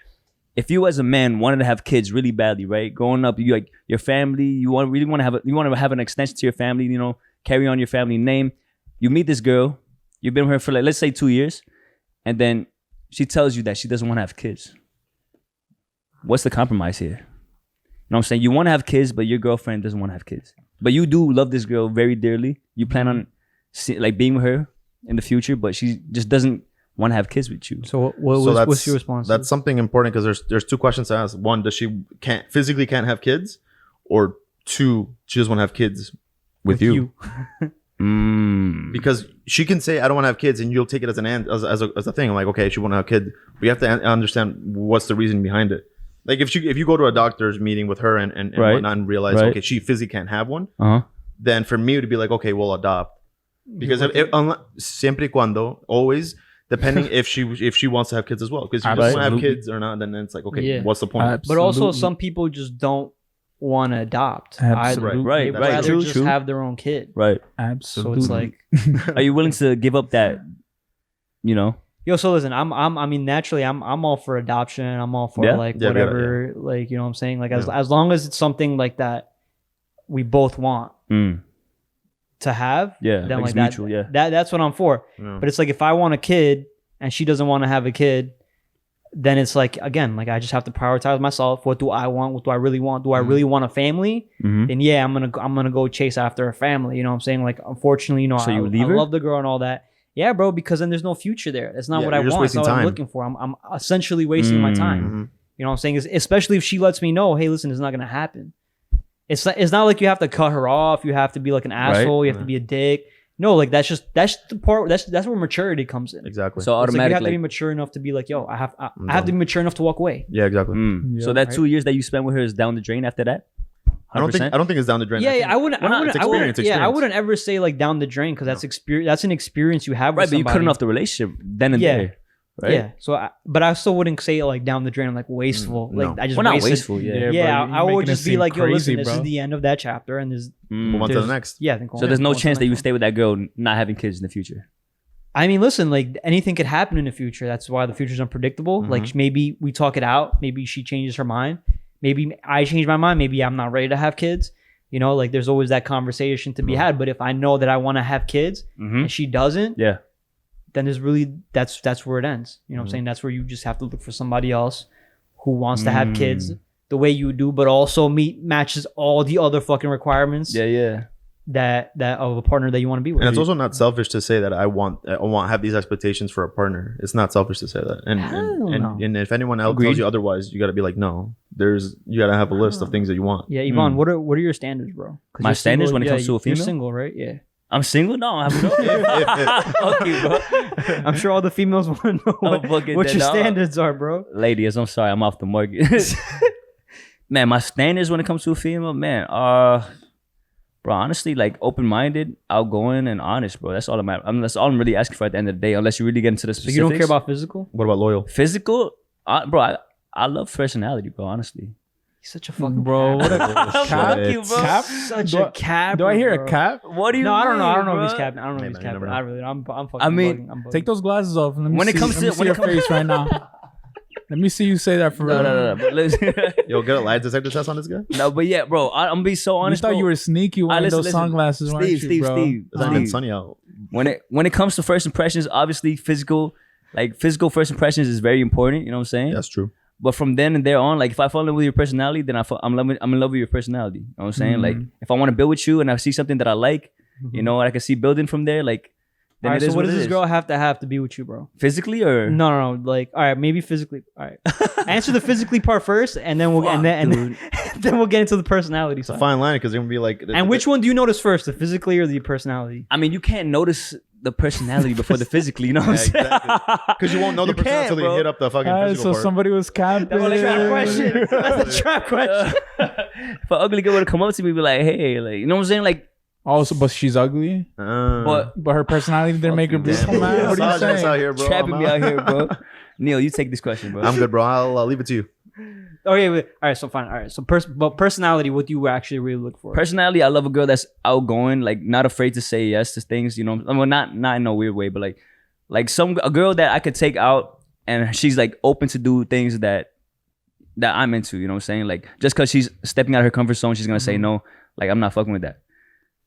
if you as a man wanted to have kids really badly, right? Growing up, you like your family, you want to have an extension to your family, you know, carry on your family name. You meet this girl, you've been with her for like, let's say 2 years, and then she tells you that she doesn't want to have kids. What's the compromise here? You know what I'm saying? You want to have kids, but your girlfriend doesn't want to have kids. But you do love this girl very dearly. You plan on like being with her in the future, but she just doesn't want to have kids with you. So what's your response? That's something important because there's two questions to ask. One, does she physically can't have kids, or two, she just want to have kids with you? Because she can say I don't want to have kids, and you'll take it as a thing. I'm like, okay, she want to have kids, but you have to understand what's the reason behind it. Like if you go to a doctor's meeting with her and right. whatnot and realize okay, she physically can't have one, then for me it would be like, okay, we'll adopt. Because siempre y cuando, always depending if she wants to have kids as well. Because if she doesn't want to have kids or not, then it's like, okay, what's the point? But also some people just don't want to adopt either. Right. They'd rather just have their own kid. Right. Absolutely. So it's like, are you willing to give up that, you know? Yo, so listen, I mean, naturally, I'm all for adoption. I'm all for whatever, like, you know what I'm saying? Like, as long as it's something like that we both want to have, then like that, mutual, that's what I'm for. Yeah. But it's like, if I want a kid and she doesn't want to have a kid, then it's like, again, like I just have to prioritize myself. What do I want? What do I really want? Do I really want a family? Then I'm gonna go chase after a family. You know what I'm saying? Like, unfortunately, you know, I love the girl and all that. Yeah, bro, because then there's no future there. That's not what I want. That's not what I'm looking for. I'm essentially wasting my time. You know what I'm saying? Especially if she lets me know, hey, listen, it's not gonna happen. It's not like you have to cut her off. You have to be like an asshole. Right? You have to be a dick. No, like that's the part. That's where maturity comes in. Exactly. So automatically, you have to be mature enough to be like, yo, I have to be mature enough to walk away. Yeah, exactly. Yeah, so that 2 years that you spent with her is down the drain after that. 100%? I don't think it's down the drain. I wouldn't ever say like down the drain because that's experience. That's an experience you have. Right, with but you're cutting off the relationship then and there. Right? Yeah. So, but I still wouldn't say like down the drain, like wasteful. Like I just not wasteful. Yeah. I would just be like, yo, listen, this is the end of that chapter, and there's move on to the next. Yeah. So there's no chance that you stay with that girl not having kids in the future. I mean, listen, like anything could happen in the future. That's why the future's unpredictable. Like maybe we talk it out. Maybe she changes her mind. Maybe I change my mind. Maybe I'm not ready to have kids. You know, like there's always that conversation to be had. But if I know that I want to have kids and she doesn't, then there's really that's where it ends. You know what I'm saying? That's where you just have to look for somebody else who wants to have kids the way you do, but also matches all the other fucking requirements. That of a partner that you want to be with. And it's also not selfish to say that I want have these expectations for a partner. It's not selfish to say that. And if anyone else tells you otherwise, you got to be like, no. You got to have a list of things that you want. Yeah, Yvonne, what are your standards, bro? My standards when it comes to a female? You're single, right? Yeah. I'm single? No, I'm not. Okay, bro. I'm sure all the females want to know what your standards are, bro. Ladies, I'm sorry, I'm off the market. Man, my standards when it comes to a female, man, bro, honestly, like open-minded, outgoing, and honest, bro. That's all that's all I'm really asking for at the end of the day. Unless you really get into the specifics. So you don't care about physical? What about loyal? Physical, bro. I love personality, bro. Honestly, he's such a fucking bro. What a cap, you, bro. Cap? Such a cap. Do I hear a cap? What do you? No, I don't know. I don't know bro? if he's capping. I don't know if he's capping. I really, I'm fucking. I mean, bugging. Take those glasses off. Let me when see, it comes to your face right now. Let me see you say that for real. No. But listen, yo, get a lie detector test on this guy. No, but yeah, bro. I'm gonna be so honest. You thought bro. You were sneaky wearing those sunglasses, weren't you, bro? Steve. It's not even sunny out. When it comes to first impressions, obviously physical first impressions is very important. You know what I'm saying? That's true. But from then and there on, like if I fall in love with your personality, then I'm in love with your personality. You know what I'm saying? Like if I want to build with you and I see something that I like, you know, I can see building from there. Like, then all right, so what does this girl have to be with you, bro? Physically or no? Like, all right, maybe physically. All right, answer the physically part first, and then then we'll get into the personality side. It's a fine line because they're gonna be like. And which one do you notice first, the physically or the personality? I mean, you can't notice the personality before the physically, you know what I'm saying? Exactly. Because you won't know the personality until you hit up the fucking physical part. So somebody was capping. That's a trap question. That's a trap question. If an ugly girl would come up to me and be like, hey, like, you know what I'm saying? Like, also, but she's ugly. But her personality didn't make her beautiful, man. What are you saying? Out here, bro. Trapping me out here, bro. Neil, you take this question, bro. I'm good, bro. I'll leave it to you. Okay, wait. All right, so fine. All right, so but personality, what do you actually really look for? Personality, I love a girl that's outgoing, like not afraid to say yes to things. You know, well, not in a weird way, but like a girl that I could take out and she's like open to do things that I'm into. You know what I'm saying? Like just because she's stepping out of her comfort zone, she's gonna say no. Like I'm not fucking with that.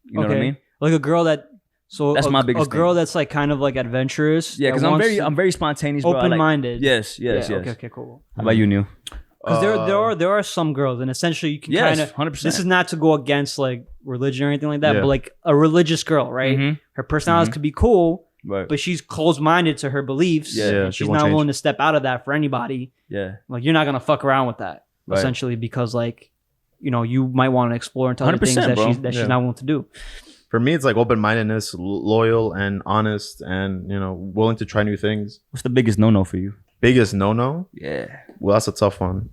You know what I mean? Like a girl that. So that's my biggest girl thing. that's like kind of like adventurous. Yeah, because I'm very spontaneous, bro. Open-minded. Yes. Okay, cool. How about you, Neil? Because there are some girls, and essentially you can kind of 100%. This is not to go against like religion or anything like that, but like a religious girl, right? Mhm. Her personality could be cool, Right. but she's closed-minded to her beliefs. Yeah, and she she's won't not change. willing to step out of that for anybody. Yeah. Like you're not gonna fuck around with that, Right. essentially, because like you might want to explore into other things 100%, that bro. she's not willing to do. For me, it's like open-mindedness, loyal and honest, and willing to try new things. What's the biggest no for you? Biggest no? Yeah. Well, that's a tough one.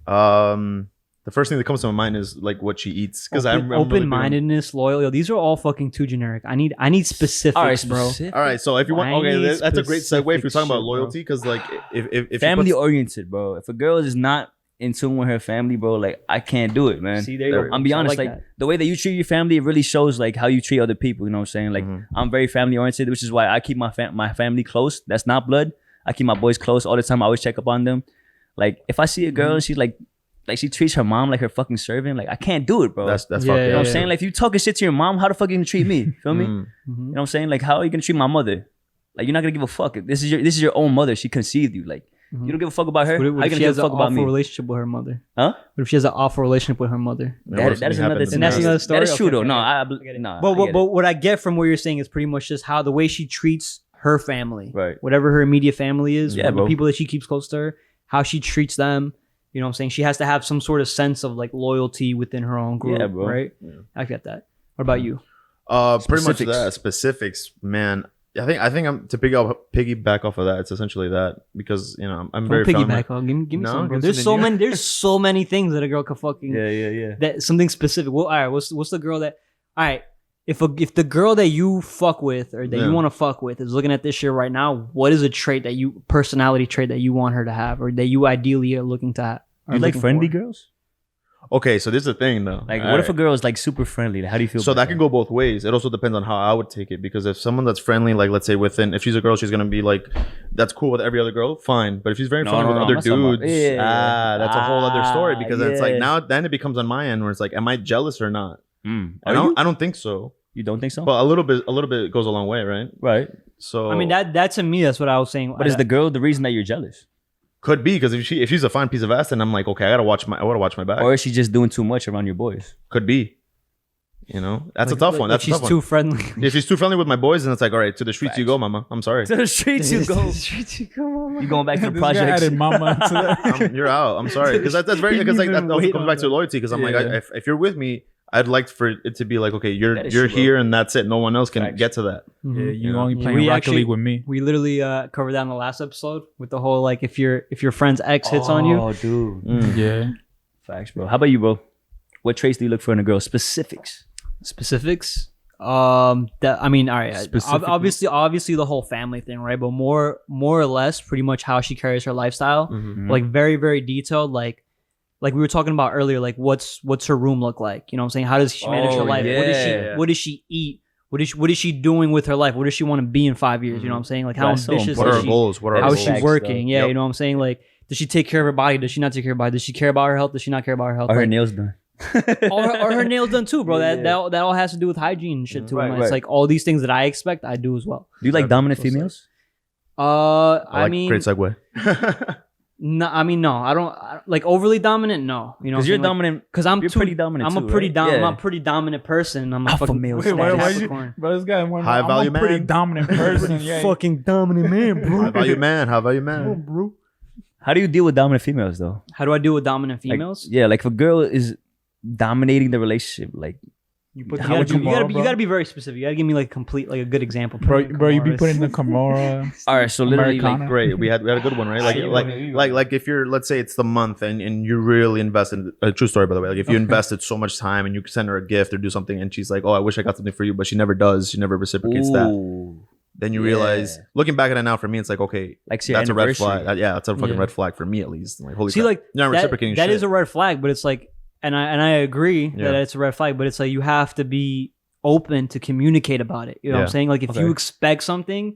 The first thing that comes to my mind is like what she eats, because I'm really big on- Open-mindedness, loyal. Yo, these are all fucking too generic. I need specifics, All right, bro. specific. All right, so if you want, I need that's a great segue if you're talking specific about shit, loyalty, because like if Family she puts, oriented, bro. If a girl is not in tune with her family, bro, like I can't do it, man. See, there you go. I'm be I honest, like like that. the way that you treat your family, it really shows like how you treat other people. You know what I'm saying? Like I'm very family oriented, which is why I keep my family close. That's not blood. I keep my boys close all the time. I always check up on them. Like if I see a girl and she's like she treats her mom like her fucking servant, like I can't do it, bro. that's Yeah, fucked yeah, You know what up. I'm saying? Like if you talking shit to your mom, how the fuck you gonna treat me? Feel me? Mm. You know what I'm saying? Like how are you gonna treat my mother? Like you're not gonna give a fuck. This is your own mother. She conceived you. Like you don't give a fuck about her. What How if you gonna she give has a an fuck about awful me? relationship with her mother? Huh? What if she has an awful relationship with her mother? That is another. happens. And that's another story? That is true Okay, though. okay, No, okay. nah. But I get it. what I get from what you're saying is pretty much just how the way she treats her family, Right. whatever her immediate family is, Yeah, the bro. people that she keeps close to her, how she treats them. You know what I'm saying? She has to have some sort of sense of like loyalty within her own group, Yeah, bro. right? Yeah. I get that. What about you? Pretty much Specifics. that specifics, man. I think I'm to piggyback off of that. It's essentially that, because I'm very Don't family- piggyback. Give me No, some, bro. give There's something so new. many. There's so many things that a girl could fucking. Yeah. That something specific. Well, all right. What's the girl that? All right. If the girl that you fuck with or that Yeah. you want to fuck with is looking at this shit right now, what is a personality trait that you want her to have, or that you ideally are looking to have? You like friendly girls? Okay, so this is the thing though. Like, All what if a right. girl is like super friendly? Like, how do you feel? So about that can go both ways. It also depends on how I would take it, because if someone that's friendly, like let's say if she's a girl, she's gonna be like, that's cool with every other girl, fine. But if she's very No, friendly no, with no, other that's not dudes, about- that's a whole other story, because then it's like yeah. then it becomes on my end where it's like, am I jealous or not? Are you? I don't think so. You don't think so? But a little bit goes a long way, right? Right. So I mean, that to me, that's what I was saying. But is the girl the reason that you're jealous, could be, because if she's a fine piece of ass, then I'm like, okay, I gotta watch my back. or is she just doing too much around your boys? Could be. That's a tough one. That's a she's tough too one. friendly. If she's too friendly with my boys, then it's like, all right, to the streets you go, mama. I'm sorry. To the streets you go. You going back to the This guy projects? added mama to that. You're out. I'm sorry, because that's very, because like that also comes back to loyalty. Because I'm like, Yeah. if you're with me, I'd like for it to be like, okay, you're That is you're true, bro. here and that's it. No one else can Facts. get to that. Yeah, you know? only Yeah, playing we Rocket actually- League with me. We literally covered that in the last episode with the whole like if your friend's ex hits on you. Oh, dude. Yeah. Facts, bro. How about you, bro? What traits do you look for in a girl? Specifics. Specifics. That I mean, all right. Specifically. Obviously, the whole family thing, right? But more or less, pretty much how she carries her lifestyle. Mm-hmm. Like very, very detailed. Like we were talking about earlier. Like what's her room look like? You know what I'm saying? How does she manage her Oh, life? yeah. What does she eat? What is she doing with her life? What does she want to be in 5 years? You know what I'm saying? Like how That's so ambitious What are is our she? goals? What are That our How is is goals? she facts, working? though. Yeah, Yep. you know what I'm saying? Like, does she take care of her body? Does she not take care of her body? Does she care about her health? Does she not care about her health? Are her Like, nails done? or her nails done too, bro. Yeah. That all has to do with hygiene and shit too. Right, And it's right. like all these things that I expect, I do as well. Do you like dominant females? I mean, great segue. no, I don't like overly dominant. No, you know, Because you're dominant. Because I'm You're too, pretty dominant I'm too, a pretty right? dominant. Yeah. I'm a pretty dominant person. I'm a Alpha fucking male Wait, why status. you? Capricorn. Bro, this guy, High value I'm a pretty man. dominant person. Yeah. Fucking dominant man, bro. How about you, man? How about you, man? bro? How do you deal with dominant females, though? How do I deal with dominant Like, females? yeah, like if a girl is dominating the relationship, like You how would you gotta be very specific. You gotta give me like a good example. Bro, you be Camaras. putting the Kimura. all right, so literally, like, Americana. Great. We had a good one, right? Like if you're, let's say it's the month and you really invested, a true story by the way, like if you invested so much time and you send her a gift or do something and she's like, oh, I wish I got something for you, but she never does. She never reciprocates that. ooh, then you realize, looking back at it now, for me, it's like, okay, like that's a red flag. Yeah, that's a fucking red flag for me, at least. Like, holy crap. Like, you're not reciprocating that shit. is a red flag, but it's like, and I agree that it's a red flag, but it's like you have to be open to communicate about it. You know what I'm saying? Like, if you expect something,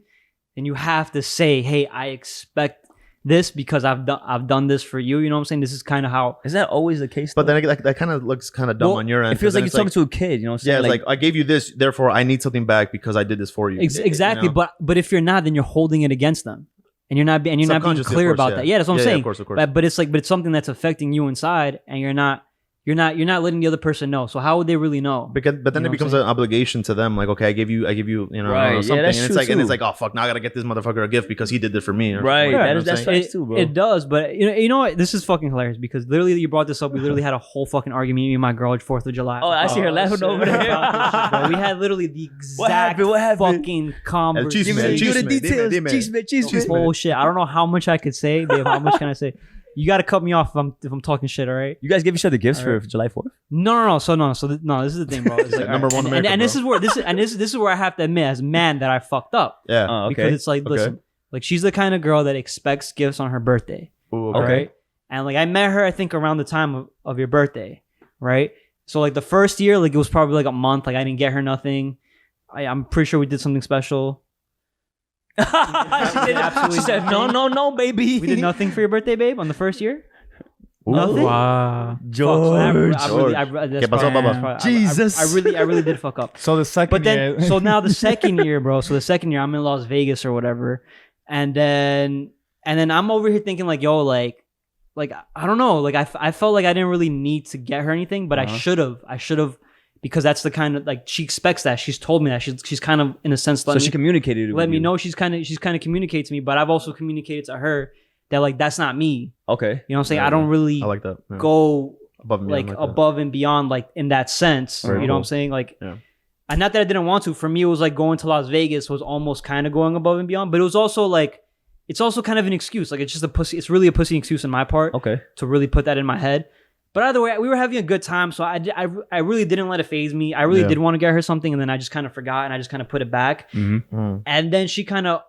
then you have to say, hey, I expect this because I've done this for you. You know what I'm saying? This is kind of how. Is that always the case? But then that kind of looks kind of dumb on your end. It feels like you're talking to a kid. You know what I'm saying? Yeah, it's like I gave you this, therefore I need something back because I did this for you. Exactly. You know? But if you're not, then you're holding it against them, and you're not being clear about that. Yeah, that's what I'm saying. Of course. But it's like, but it's something that's affecting you inside, and you're not letting the other person know. So how would they really know? But then it becomes an obligation to them. Like, okay, I give you, you know, something, and it's like, oh fuck, now I gotta get this motherfucker a gift because he did this for me. Right. That's facts too, bro. It does, but you know what? This is fucking hilarious because literally you brought this up. We literally had a whole fucking argument, me and my girl, 4th of July. Oh, I see her laughing over there. We had literally the exact fucking conversation. Give me the details. Bullshit. I don't know how much I could say, babe. How much can I say? You got to cut me off if I'm talking shit, all right? You guys give each other gifts for July 4th? No. So this is the thing, bro. It's like, number one America, and this is where I have to admit, as a man, that I fucked up. Yeah. Okay. Because it's like, listen, like she's the kind of girl that expects gifts on her birthday. Ooh, okay. Right? And like I met her, I think around the time of your birthday, right? So like the first year, like it was probably like a month. Like I didn't get her nothing. I'm pretty sure we did something special. She said, no, baby. We did nothing for your birthday, babe, on the first year? Ooh. Nothing? Wow. George. Jesus. I really did fuck up. So the second year. So now the second year, bro. So the second year, I'm in Las Vegas or whatever. And then I'm over here thinking like, yo, like I don't know. Like I felt like I didn't really need to get her anything, but I should have. Because that's the kind of like she expects that. She's told me that she's kind of in a sense. She communicated. Let me know she's kind of communicated to me, but I've also communicated to her that like that's not me. Okay, you know what I'm saying? I don't really like that. Yeah. Go above and beyond like in that sense. Very you know what I'm saying? Like, and not that I didn't want to. For me, it was like going to Las Vegas was almost kind of going above and beyond, but it was also like it's also kind of an excuse. Like it's just a pussy. It's really a pussy excuse on my part. Okay, to really put that in my head. But either way, we were having a good time, so I really didn't let it faze me. I really did want to get her something, and then I just kind of forgot, and I just kind of put it back. Mm-hmm. And then she kind of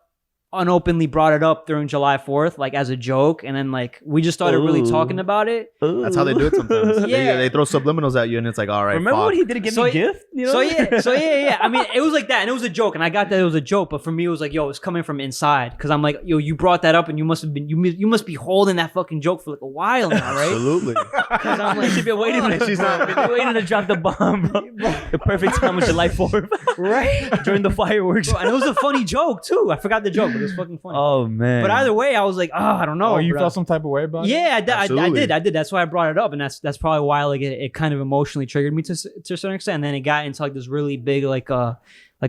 unopenly brought it up during July 4th, like as a joke, and then like we just started really talking about it. That's how they do it sometimes. They throw subliminals at you, and it's like, all right. Remember when he didn't give me a gift? You know? So yeah. I mean, it was like that, and it was a joke, and I got that it was a joke, but for me, it was like, yo, it's coming from inside, because I'm like, yo, you brought that up, and you must be holding that fucking joke for like a while now, right? Absolutely. Because I'm like, she's been waiting. She's not waiting to drop the bomb, bro. The perfect time was July 4th, right? During the fireworks, bro, and it was a funny joke too. I forgot the joke, but it was fucking funny. Oh man! But either way, I was like, I don't know. Oh, you felt some type of way about it? Yeah, I did. That's why I brought it up, and that's probably why like it kind of emotionally triggered me to a certain extent. And then it got into like this really big like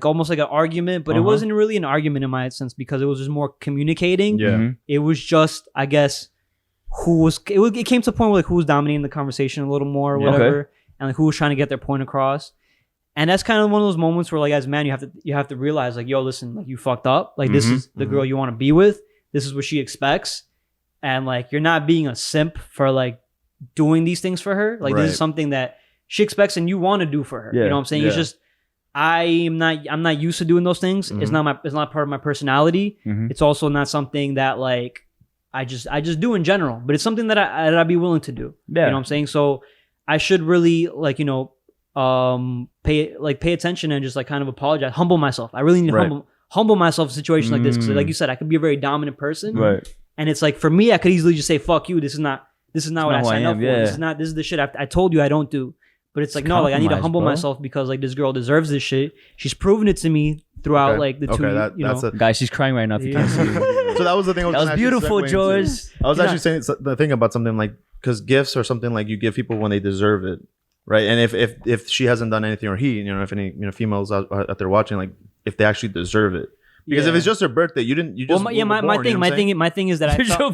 almost like an argument, but it wasn't really an argument in my sense because it was just more communicating. Yeah, it was just I guess it came to a point where like who was dominating the conversation a little more or whatever, and like who was trying to get their point across. And that's kind of one of those moments where, like, as a man, you have to realize, like, yo, listen, like, you fucked up. Like, this is the girl you want to be with. This is what she expects, and like, you're not being a simp for like doing these things for her. Like, this is something that she expects and you want to do for her. You know what I'm saying? It's just I'm not used to doing those things. It's not part of my personality. It's also not something that like I just do in general. But it's something that I'd be willing to do. You know what I'm saying? So I should really like pay attention and just like kind of apologize, humble myself. I really need to humble myself in a situation like this because like you said, I could be a very dominant person, and it's like for me, I could easily just say fuck you, this is not what I signed up for. This is the shit I told you I don't do. But it's like no, like I need to humble myself because like this girl deserves this shit. She's proven it to me throughout like the 2 years. Guys, she's crying right now if you can't see it. So that was the thing. That was beautiful, George. I was actually saying the thing about something like because gifts are something like you give people when they deserve it. Right, and if she hasn't done anything, or he, if any females out there watching, like if they actually deserve it, because if it's just her birthday, you just my thing is that I do your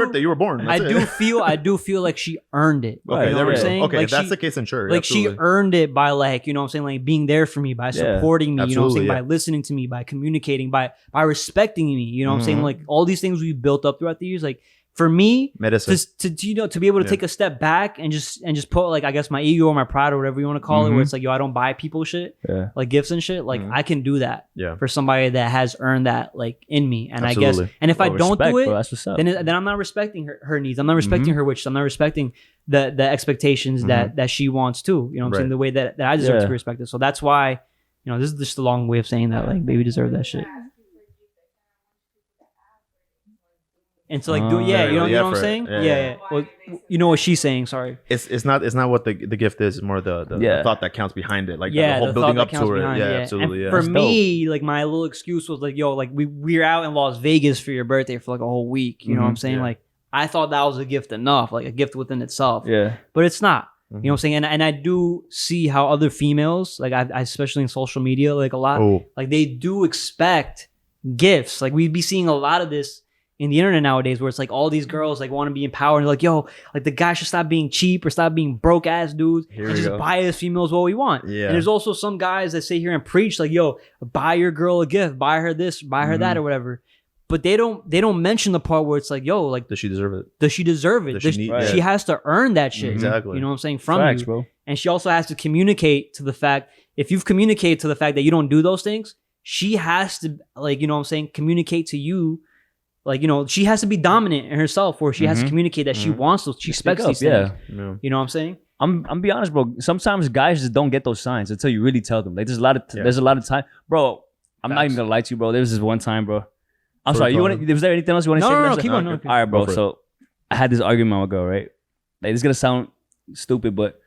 birthday, you were born. I do feel like she earned it. Okay, there we go. Okay, like if that's the case, then sure. Like she earned it by like what I'm saying, like being there for me, by supporting me, you know what I'm saying, by listening to me, by communicating, by respecting me, you know what I'm saying, like all these things we built up throughout the years, like. for me, medicine. to be able to take a step back and just put like I guess my ego or my pride or whatever you want to call it, where it's like, yo, I don't buy people shit, like gifts and shit. Like I can do that for somebody that has earned that like in me, and Absolutely. I guess, and if I don't do it, bro, that's what's up. then I'm not respecting her needs. I'm not respecting her wishes. I'm not respecting the expectations that she wants too. You know what I'm saying? The way that I deserve to be respected. So that's why, you know, this is just a long way of saying that like baby deserve that shit. And so like you know what I'm saying? Yeah. Well, you know what she's saying, sorry. It's not what the gift is, more the thought that counts behind it. Like the whole building up to it. Absolutely. And for me, like my little excuse was like, yo, like we're out in Las Vegas for your birthday for like a whole week. You know what I'm saying? Like I thought that was a gift enough, like a gift within itself. Yeah. But it's not. You know what I'm saying? And I do see how other females, like I especially in social media, like a lot, like they do expect gifts. Like we'd be seeing a lot of this in the internet nowadays, where it's like all these girls like want to be empowered and like, yo, like the guy should stop being cheap or stop being broke ass dudes and just buy as females what we want. Yeah. And there's also some guys that sit here and preach like, yo, buy your girl a gift, buy her this, buy her that or whatever. But they don't mention the part where it's like, yo, like, does she deserve it? Does she deserve it? She has to earn that shit. Exactly. You know what I'm saying? From you. Bro. And she also has to communicate to the fact, if you've communicated to the fact that you don't do those things, she has to, like, you know what I'm saying, communicate to you. Like, you know, she has to be dominant in herself, where she has to communicate that she wants those, she expects these things. Yeah. You know what I'm saying? I'm be honest, bro. Sometimes guys just don't get those signs until you really tell them. Like, there's a lot of time, bro. I'm not even gonna lie to you, bro. There was this one time, bro. I'm sorry. Was there anything else you want to say? No, keep on. All right, bro. So I had this argument with my girl, right? Like, this is gonna sound stupid, but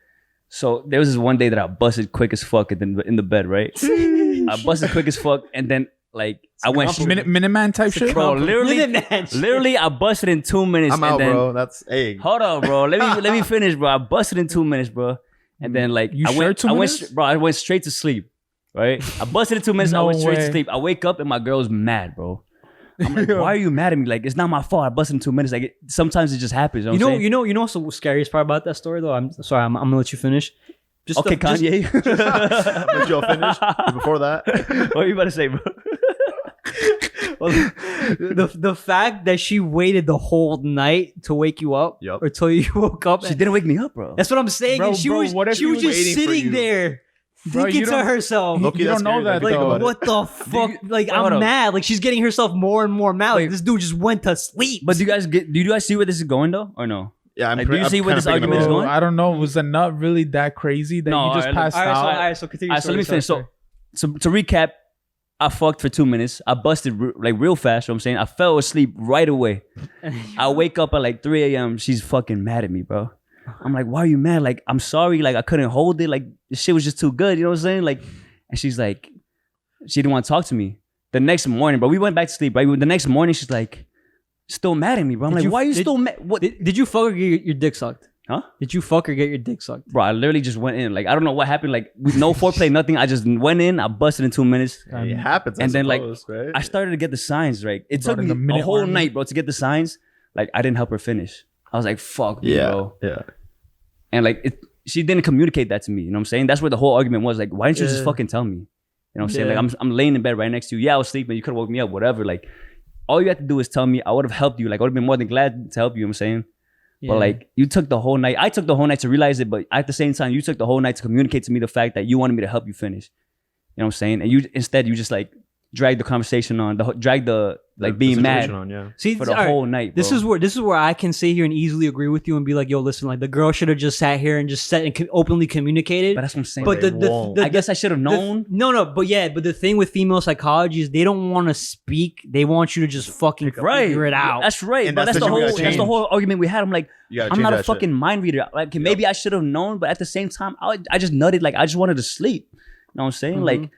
so there was this one day that I busted quick as fuck in the bed, right? I busted quick as fuck, and then like I went Minuteman type shit, bro. Literally, I busted in 2 minutes. I'm out, bro. That's hold on, bro. Let me finish, bro. I busted in 2 minutes, bro. And then like I went straight to sleep. Right? I busted in 2 minutes. I went straight to sleep. I wake up and my girl's mad, bro. I'm like, why are you mad at me? Like, it's not my fault. I busted in 2 minlet like sometimes it just happens. You know what's the scariest part about that story though? I'm sorry. I'm gonna let you finish. Kanye. Let you all finish before that. What are you about to say, bro? Well, the fact that she waited the whole night to wake you up, or till you woke up, she didn't wake me up, bro. That's what I'm saying. Bro, she was just sitting there. Thinking to herself, you don't know that, like, though. What the fuck? I'm mad. Like, she's getting herself more and more mad. Like, this dude just went to sleep. But do you guys see where this is going though, or no? Yeah, do you see where this argument is going? I don't know. Was the nut really that crazy that you just passed out? All right, so continue. So let me finish. So to recap, I fucked for 2 minutes. I busted like real fast. You know what I'm saying? I fell asleep right away. I wake up at like 3 a.m. She's fucking mad at me, bro. I'm like, why are you mad? Like, I'm sorry. Like, I couldn't hold it. Like, the shit was just too good. You know what I'm saying? Like, and she's like, she didn't want to talk to me. The next morning, bro, we went back to sleep, right? The next morning, she's like, still mad at me, bro. I'm like, why are you still mad? What? Did you fuck or get your dick sucked? Huh? Did you fuck or get your dick sucked? Bro, I literally just went in. Like, I don't know what happened. Like, with no foreplay, nothing. I just went in. I busted in 2 minutes. It happens, and then, like, right? I started to get the signs, right? It took me a whole night, bro, to get the signs. Like, I didn't help her finish. I was like, fuck, bro. Yeah. And like, she didn't communicate that to me. You know what I'm saying? That's where the whole argument was. Like, why didn't you just fucking tell me? You know what I'm saying? Like, I'm laying in bed right next to you. Yeah, I was sleeping. You could have woke me up, whatever. Like, all you had to do is tell me. I would have helped you. Like, I would have been more than glad to help you. You know what I'm saying? Yeah. But like, you took the whole night. I took the whole night to realize it. But at the same time, you took the whole night to communicate to me the fact that you wanted me to help you finish. You know what I'm saying? And you just like drag the conversation on, being mad on, See, for the whole night, bro. This is where I can sit here and easily agree with you and be like, yo, listen, like the girl should have just sat here and just sat and openly communicated. But that's what I'm saying. But I guess I should have known. But the thing with female psychology is they don't want to speak. They want you to just fucking figure it out. That's right. And that's the whole argument we had. I'm like, I'm not a fucking mind reader. Like, maybe I should have known, but at the same time, I just nutted. Like, I just wanted to sleep. You know what I'm saying? Like,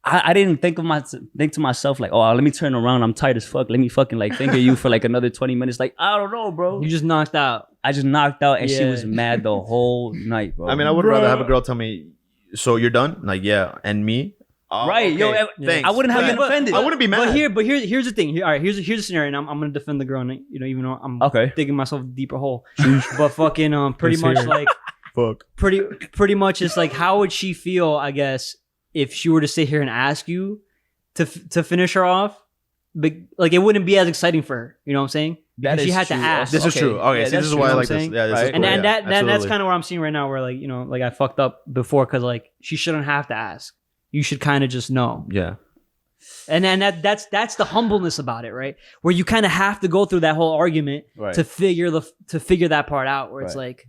I didn't think to myself like, oh, let me turn around. I'm tired as fuck. Let me fucking like finger you for like another 20 minutes. Like, I don't know, bro. You just knocked out. I just knocked out, and she was mad the whole night, bro. I mean, I would rather have a girl tell me, "So you're done?" Like, yeah, and me. Right, okay. Thanks. I wouldn't have been offended. I wouldn't be mad. But here's the thing. All right, here's the scenario, and I'm gonna defend the girl. And, you know, even though I'm digging myself a deeper hole, but fucking pretty much like, pretty much it's like, how would she feel? I guess if she were to sit here and ask you to finish her off, like it wouldn't be as exciting for her. You know what I'm saying? Because she had to ask. This is true. Okay, see, this is why I like this. Yeah, this is and cool. that's kind of what I'm seeing right now. Where like, you know, like I fucked up before because like she shouldn't have to ask. You should kind of just know. Yeah. And then that's the humbleness about it, right? Where you kind of have to go through that whole argument to figure that part out. Where it's like,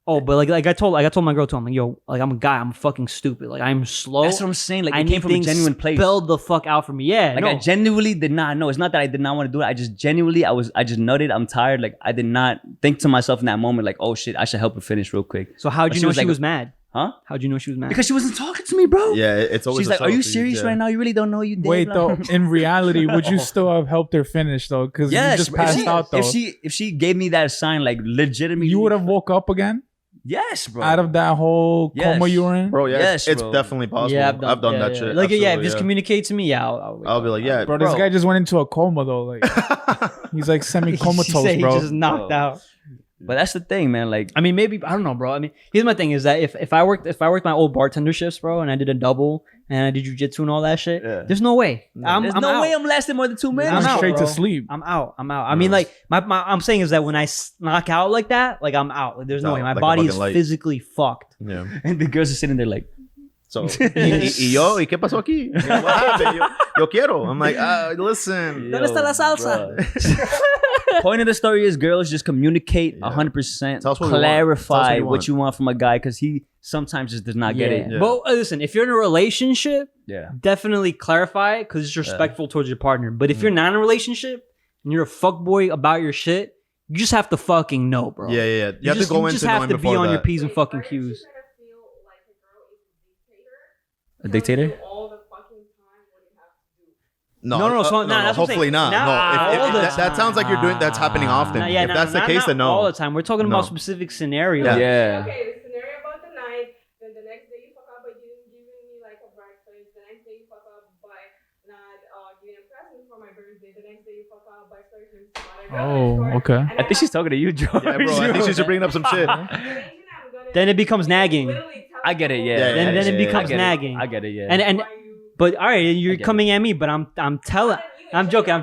oh, but like I told my girl too. I'm like, yo, like I'm a guy. I'm fucking stupid. Like I'm slow. That's what I'm saying. Like I it came from a genuine place. Spelled the fuck out for me. Yeah. Like I genuinely did not know. It's not that I did not want to do it. I just genuinely I just nutted. I'm tired. Like I did not think to myself in that moment. Like, oh shit, I should help her finish real quick. So how'd you know she was mad? Huh? How'd you know she was mad? Because she wasn't talking to me, bro. Yeah, it's always. She's like, "Are you serious right now? You really don't know you did." Wait, though. In reality, would you still have helped her finish though? Because you just passed out though. If she gave me that sign, like legitimately, you would have woke up again. Yes, bro. Out of that whole coma you were in, bro. Yeah, yes, it's bro. Definitely possible. Yeah, I've done that shit. Like, yeah, if just communicate to me, I'll be like, yeah, bro. This guy just went into a coma though. Like, he's like semi-comatose, bro. He just knocked out. But that's the thing, man. Like, I mean, maybe I don't know, bro. I mean, here's my thing: is that if I worked my old bartender shifts, bro, and I did a double and I did jujitsu and all that shit, there's no way. There's no way I'm lasting more than 2 minutes. I'm out, straight bro. to sleep. I'm out. I mean, like my I'm saying is that when I knock out like that, like I'm out. Like, there's no way. My body is physically fucked. Yeah. And the girls are sitting there like. So, y qué pasó aquí? What happened? Yo quiero. I'm like, listen. ¿Dónde está la salsa? Point of the story is, girls, just communicate 100%. Clarify what you want from a guy, because he sometimes just does not get it. Yeah. But listen, if you're in a relationship, yeah, definitely clarify it because it's respectful towards your partner. But if you're not in a relationship and you're a fuckboy about your shit, you just have to fucking know, bro. Yeah. You have to go into knowing before that. You just have to be on your P's and fucking Q's. A dictator? No, that's hopefully not. No, if that sounds like you're doing that's happening often. If that's the case, then no. All the time. We're talking about specific scenarios. Yeah. Okay, the scenario about the night, then the next day you fuck up by giving me like a breakfast, the next day you fuck up by not giving a present for my birthday, the next day you fuck up by starting Oh, okay. I think she's talking to you, George. Yeah, bro. I think she's bringing up some shit. Then it becomes nagging. I get it, yeah. Then it becomes nagging. I get it, yeah. And but all right, you're coming at me, but I'm joking.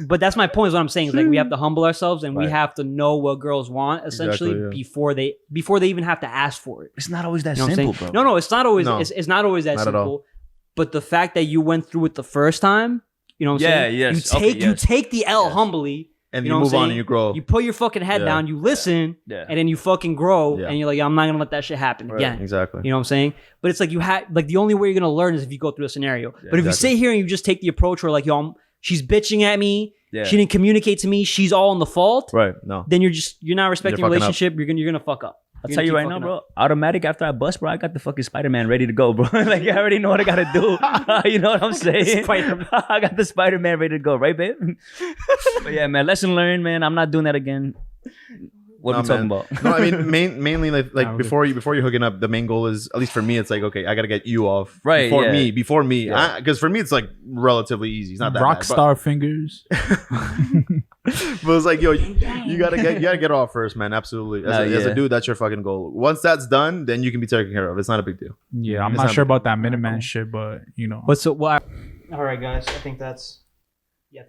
But that's my point. Is what I'm saying is like we have to humble ourselves and we have to know what girls want essentially before they even have to ask for it. It's not always that you know simple, bro. No, it's not always. It's not always that simple. But the fact that you went through it the first time, you know what I'm saying? Yes. You take the L humbly. And you know move on and you grow. You put your fucking head down, you listen, and then you fucking grow, and you're like, I'm not gonna let that shit happen again. Exactly. You know what I'm saying? But it's like the only way you're gonna learn is if you go through a scenario. But if you sit here and you just take the approach where like, yo, she's bitching at me, she didn't communicate to me, she's all in the fault. Right. No. Then you're not respecting your relationship. You're gonna fuck up. I'll tell you right now, bro. Automatic after I bust, bro, I got the fucking Spider-Man ready to go, bro. Like, I already know what I gotta do. You know what I'm saying? I got the Spider-Man ready to go, right, babe? But yeah, man, lesson learned, man. I'm not doing that again. What are we talking about? No, I mean, mainly like before you're hooking up, the main goal is, at least for me, it's like, okay, I gotta get you off before me. Because for me, it's like relatively easy. It's not that bad, Rockstar fingers. But it's like, yo, you gotta get off first, man. Absolutely. As a dude, that's your fucking goal. Once that's done, then you can be taken care of. It's not a big deal. Yeah, I'm not sure about that Minuteman shit, but you know. All right, guys. I think that's.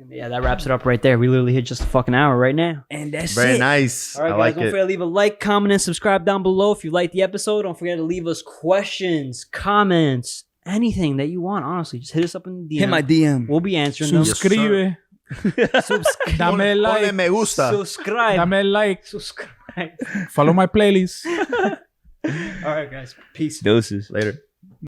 Yeah, that wraps it up right there. We literally hit just a fucking hour right now. And that's very nice. All right, guys, don't forget to leave a like, comment, and subscribe down below if you liked the episode. Don't forget to leave us questions, comments, anything that you want. Honestly, just hit us up in the DM. Hit my DM. We'll be answering them. Suscribe. Dame like. Me gusta. Subscribe. Dame like. Subscribe. Follow my playlist. All right, guys. Peace. Doses. Later.